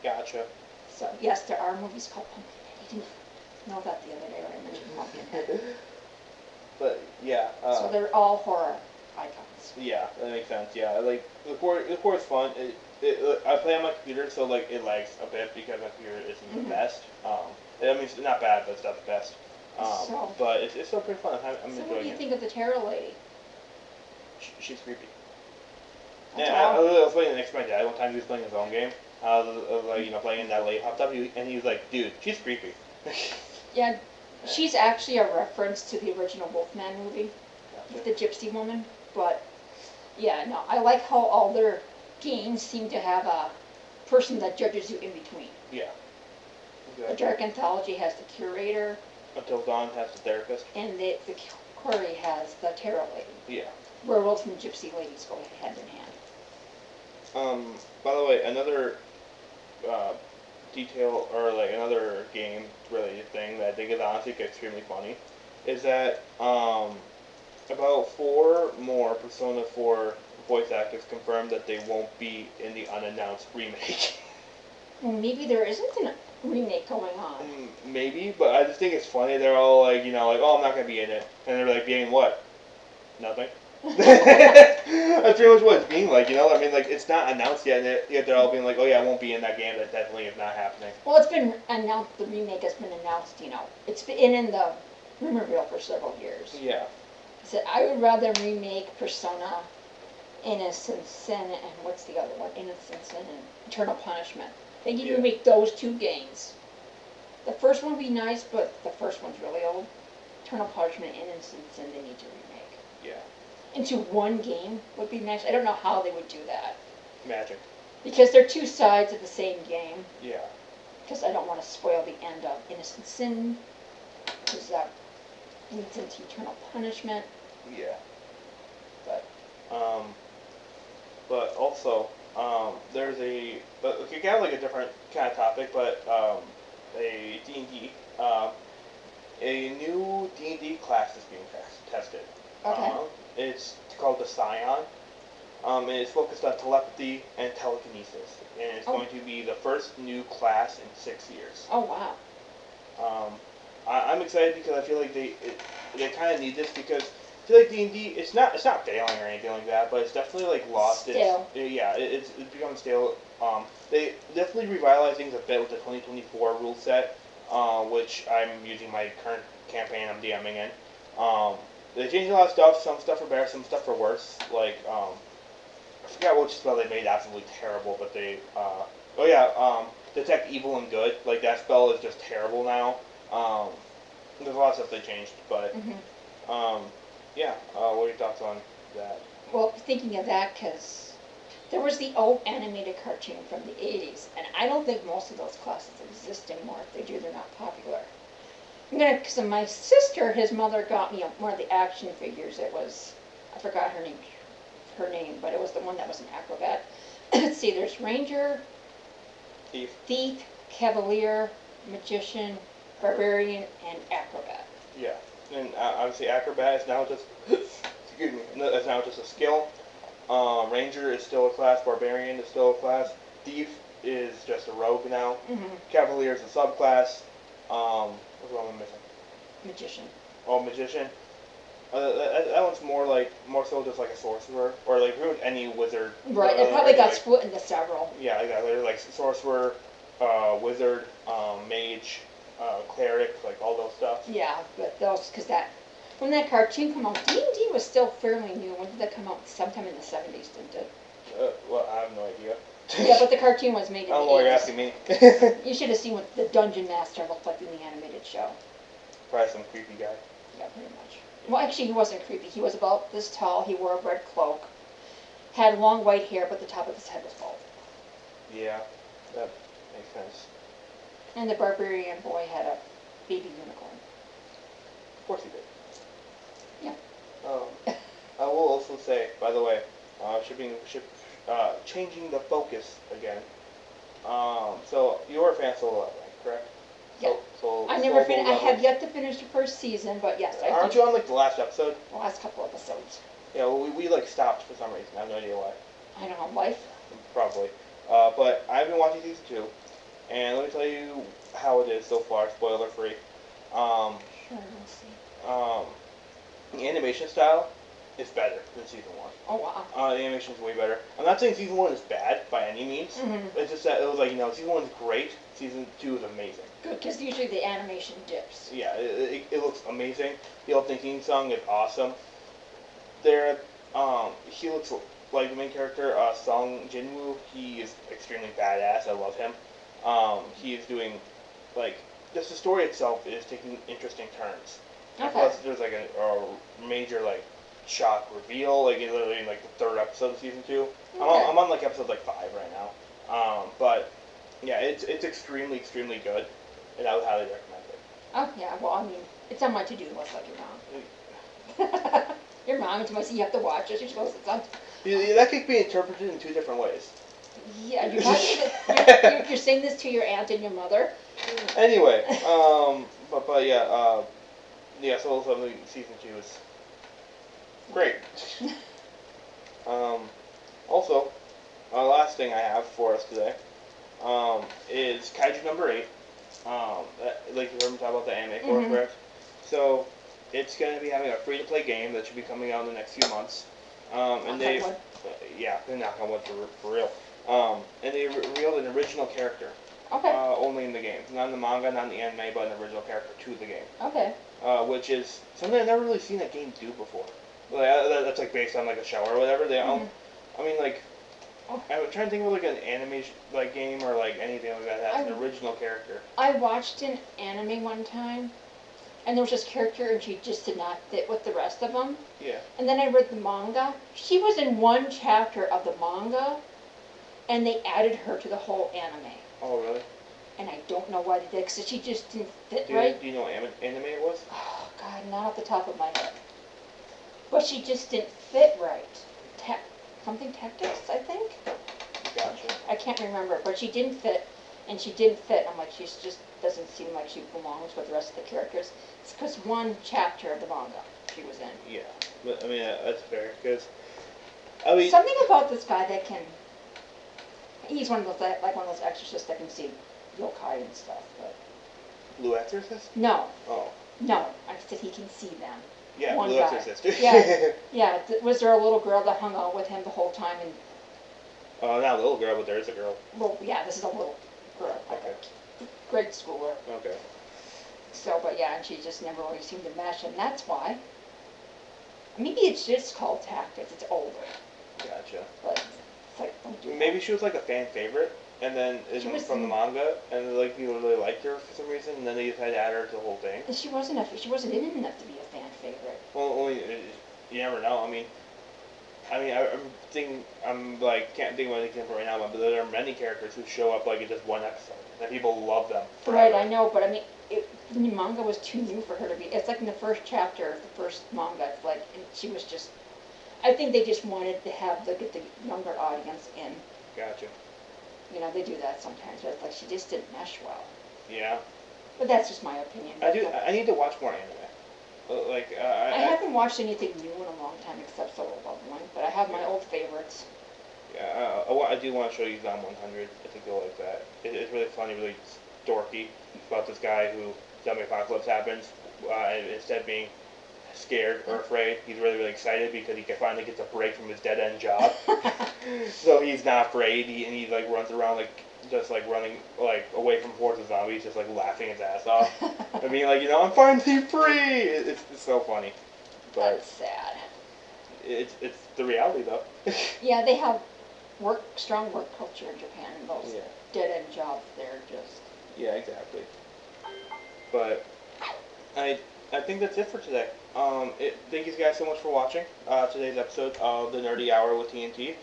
Gotcha. So, yes, there are movies called Pumpkinhead. You didn't know that the other day when I mentioned Pumpkinhead. But, yeah. So they're all horror icons. Yeah, that makes sense. Yeah, The Core is fun. I play on my computer, so it lags a bit because my computer isn't the best. I mean, it's not bad, but it's not the best. But it's still pretty fun. I'm enjoying it. So what do you think of the Terror Lady? She's creepy. I was playing next to my dad one time. He was playing his own game. I was playing in that late hopped up, and he was like, "Dude, she's creepy." Yeah, she's actually a reference to the original Wolfman movie with the gypsy woman. But yeah, no, I like how all their games seem to have a person that judges you in between. Yeah. Exactly. The Dark Anthology has the curator. Until Dawn has the therapist. And the Corey has the Tarot Lady. Yeah. Werewolves and Gypsy Ladies go hand in hand. By the way, another detail, or like another game related thing that I think is honestly extremely funny, is that about 4 more Persona 4 voice actors confirmed that they won't be in the unannounced remake. Maybe there isn't a remake going on. Maybe, but I just think it's funny. They're all like, like, oh, I'm not going to be in it. And they're like, being what? Nothing. That's pretty much what it's being like, I mean, like, it's not announced yet, and yet they're all being like, oh yeah, I won't be in that game. That definitely is not happening. Well, it's been announced, the remake has been announced, It's been in the rumor reel for several years. Yeah. I said, I would rather remake Persona, Innocent Sin, and what's the other one? Innocent Sin and Eternal Punishment. They need to remake those 2 games. The first one would be nice, but the first one's really old. Eternal Punishment and Innocent Sin, they need to remake. Yeah. Into one game would be nice. I don't know how they would do that. Magic. Because they're 2 sides of the same game. Yeah. Because I don't want to spoil the end of Innocent Sin. Because that leads into Eternal Punishment. Yeah. But also, there's kind of like a different kind of topic, but a D&D, a new D&D class is being tested. Okay. It's called the Scion. And it's focused on telepathy and telekinesis, and it's going to be the first new class in 6 years. Oh wow. I'm excited because I feel like they kind of need this, because I feel like D&D, it's not failing or anything like that, but it's definitely like lost stale. It's become stale. They definitely revitalized things a bit with the 2024 rule set, which I'm using my current campaign I'm DMing in. They changed a lot of stuff. Some stuff for better, some stuff for worse. Like I forgot which spell they made absolutely terrible, but they detect evil and good. Like that spell is just terrible now. There's a lot of stuff they changed, but what are your thoughts on that? Well, thinking of that, because there was the old animated cartoon from the 80s, and I don't think most of those classes exist anymore. If they do, they're not popular. Because my sister, his mother, got me one of the action figures. It was, I forgot her name, but it was the one that was an acrobat. Let's see, there's Ranger, Thief, Cavalier, Magician, Barbarian, and Acrobat. Yeah, and obviously Acrobat is now just excuse me, that's now just a skill. Ranger is still a class. Barbarian is still a class. Thief is just a rogue now. Cavalier is a subclass. What's the one I'm missing? Magician. Oh, Magician. That one's more so just like a sorcerer, or like pretty much any wizard. Right, it probably got split into several. Yeah, exactly. Like sorcerer, wizard, mage, cleric, like all those stuff. Yeah, but those, because when that cartoon came out, D&D was still fairly new. When did that come out? Sometime in the 70s, didn't it? Well, I have no idea. Yeah, but the cartoon was made in the 80s. I don't know why you're asking me. You should have seen what the Dungeon Master looked like in the animated show. Probably some creepy guy. Yeah, pretty much. Well, actually, he wasn't creepy. He was about this tall. He wore a red cloak. Had long white hair, but the top of his head was bald. Yeah, that makes sense. And the barbarian boy had a baby unicorn. Of course he did. Yeah. I will also say, by the way, changing the focus again. So you were a fan of Solo Leveling, correct? Yeah. I never finished. I have yet to finish the first season, but yes, I Aren't you on like the last episode? The last couple episodes. Yeah, well, we like stopped for some reason. I have no idea why. I don't know, life. Probably. But I've been watching season 2, and let me tell you how it is so far, spoiler free. Sure, we'll see. The animation style is better than season 1. Oh wow. The animation is way better. I'm not saying season 1 is bad by any means. It's just that it was like, season 1 is great, season 2 is amazing. Good, because usually the animation dips. Yeah, it looks amazing. The opening theme song is awesome. He looks like the main character, Song Jinwoo. He is extremely badass. I love him. He is doing, just the story itself is taking interesting turns. Okay. Plus, there's like a major shock reveal, literally in the 3rd episode of season 2. Okay. I'm on episode 5 right now. But yeah, it's extremely good, and I would highly recommend it. Oh yeah, well I mean, it's on my to-do list, like you're Your mom told me, so you have to watch it. She goes, that could be interpreted in two different ways. Yeah, you're saying this to your aunt and your mother? Anyway, but yeah, yeah, Solo Leveling Season 2 is great. Also, last thing I have for us today is Kaiju number 8. Like you heard me talk about the anime for correct? So, it's going to be having a free-to-play game that should be coming out in the next few months. And they've, yeah, they're not going to for real. And they revealed an original character. Okay. Only in the game. Not in the manga, not in the anime, but an original character to the game. Okay. Which is something I've never really seen a game do before. Like, that's like based on like a show or whatever. They I mean, like, I'm trying to think of like an anime like game or like anything like that has an original character. I watched an anime one time, and there was this character, and she just did not fit with the rest of them. Yeah. And then I read the manga. She was in one chapter of the manga, and they added her to the whole anime. Oh, really? And I don't know why they did, because she just didn't fit right. Do you know what anime it was? Oh, God, not off the top of my head. But she just didn't fit right. Something Tactics, I think? Gotcha. I can't remember, but she didn't fit, and she didn't fit. I'm like, she just doesn't seem like she belongs with the rest of the characters. It's because one chapter of the manga she was in. Yeah, but I mean, that's fair, because, I mean... Something about this guy that can... He's one of those, like one of those exorcists that can see yokai and stuff, but... Blue Exorcist? No. Oh. No, I said he can see them. Yeah, one Blue guy. Exorcist. Yeah. Was there a little girl that hung out with him the whole time? And not a little girl, but there is a girl. Well, yeah, this is a little girl. Okay. Grade schooler. Okay. So, but yeah, and she just never really seemed to mesh, and that's why. Maybe it's just called Tactics. It's older. Gotcha. But it's like, don't do maybe that. she was like a fan favorite, and then from the manga, and like people really liked her for some reason, and then they decided to add her to the whole thing. And she wasn't in enough to be a fan favorite. Well, only you never know. I mean, I'm like can't think of an example right now, but there are many characters who show up like in just one episode, and people love them. Right, I know, but I mean, the manga was too new for her to be. It's like in the first chapter of the first manga, it's like, and she was just. I think they just wanted to get the younger audience in. Gotcha. You know, they do that sometimes, but it's like she just didn't mesh well. Yeah. But that's just my opinion. I need to watch more anime. I haven't watched anything new in a long time except Solo Leveling, but I have my old favorites. Yeah, I do want to show you Zom 100. I think you'll like that. It's really funny, really dorky. It's about this guy who zombie apocalypse happens, and instead of being scared or afraid, he's really, really excited because he finally gets a break from his dead-end job. So he's not afraid, and he like runs around like just like running like away from hordes of zombies, just like laughing his ass off. I mean, like, you know, I'm finally free. It's so funny. But that's sad. It's the reality though. Yeah, they have strong work culture in Japan, and those dead-end jobs there just. Yeah, exactly. But I think that's it for today. Thank you guys so much for watching today's episode of the Nerdy Hour with TNT.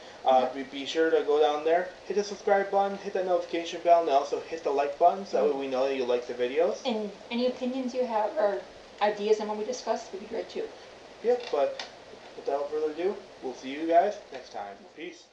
Be sure to go down there, hit the subscribe button, hit that notification bell, and also hit the like button so that way we know that you like the videos. And any opinions you have or ideas on what we discussed would be great too. Yep, but without further ado, we'll see you guys next time. Peace.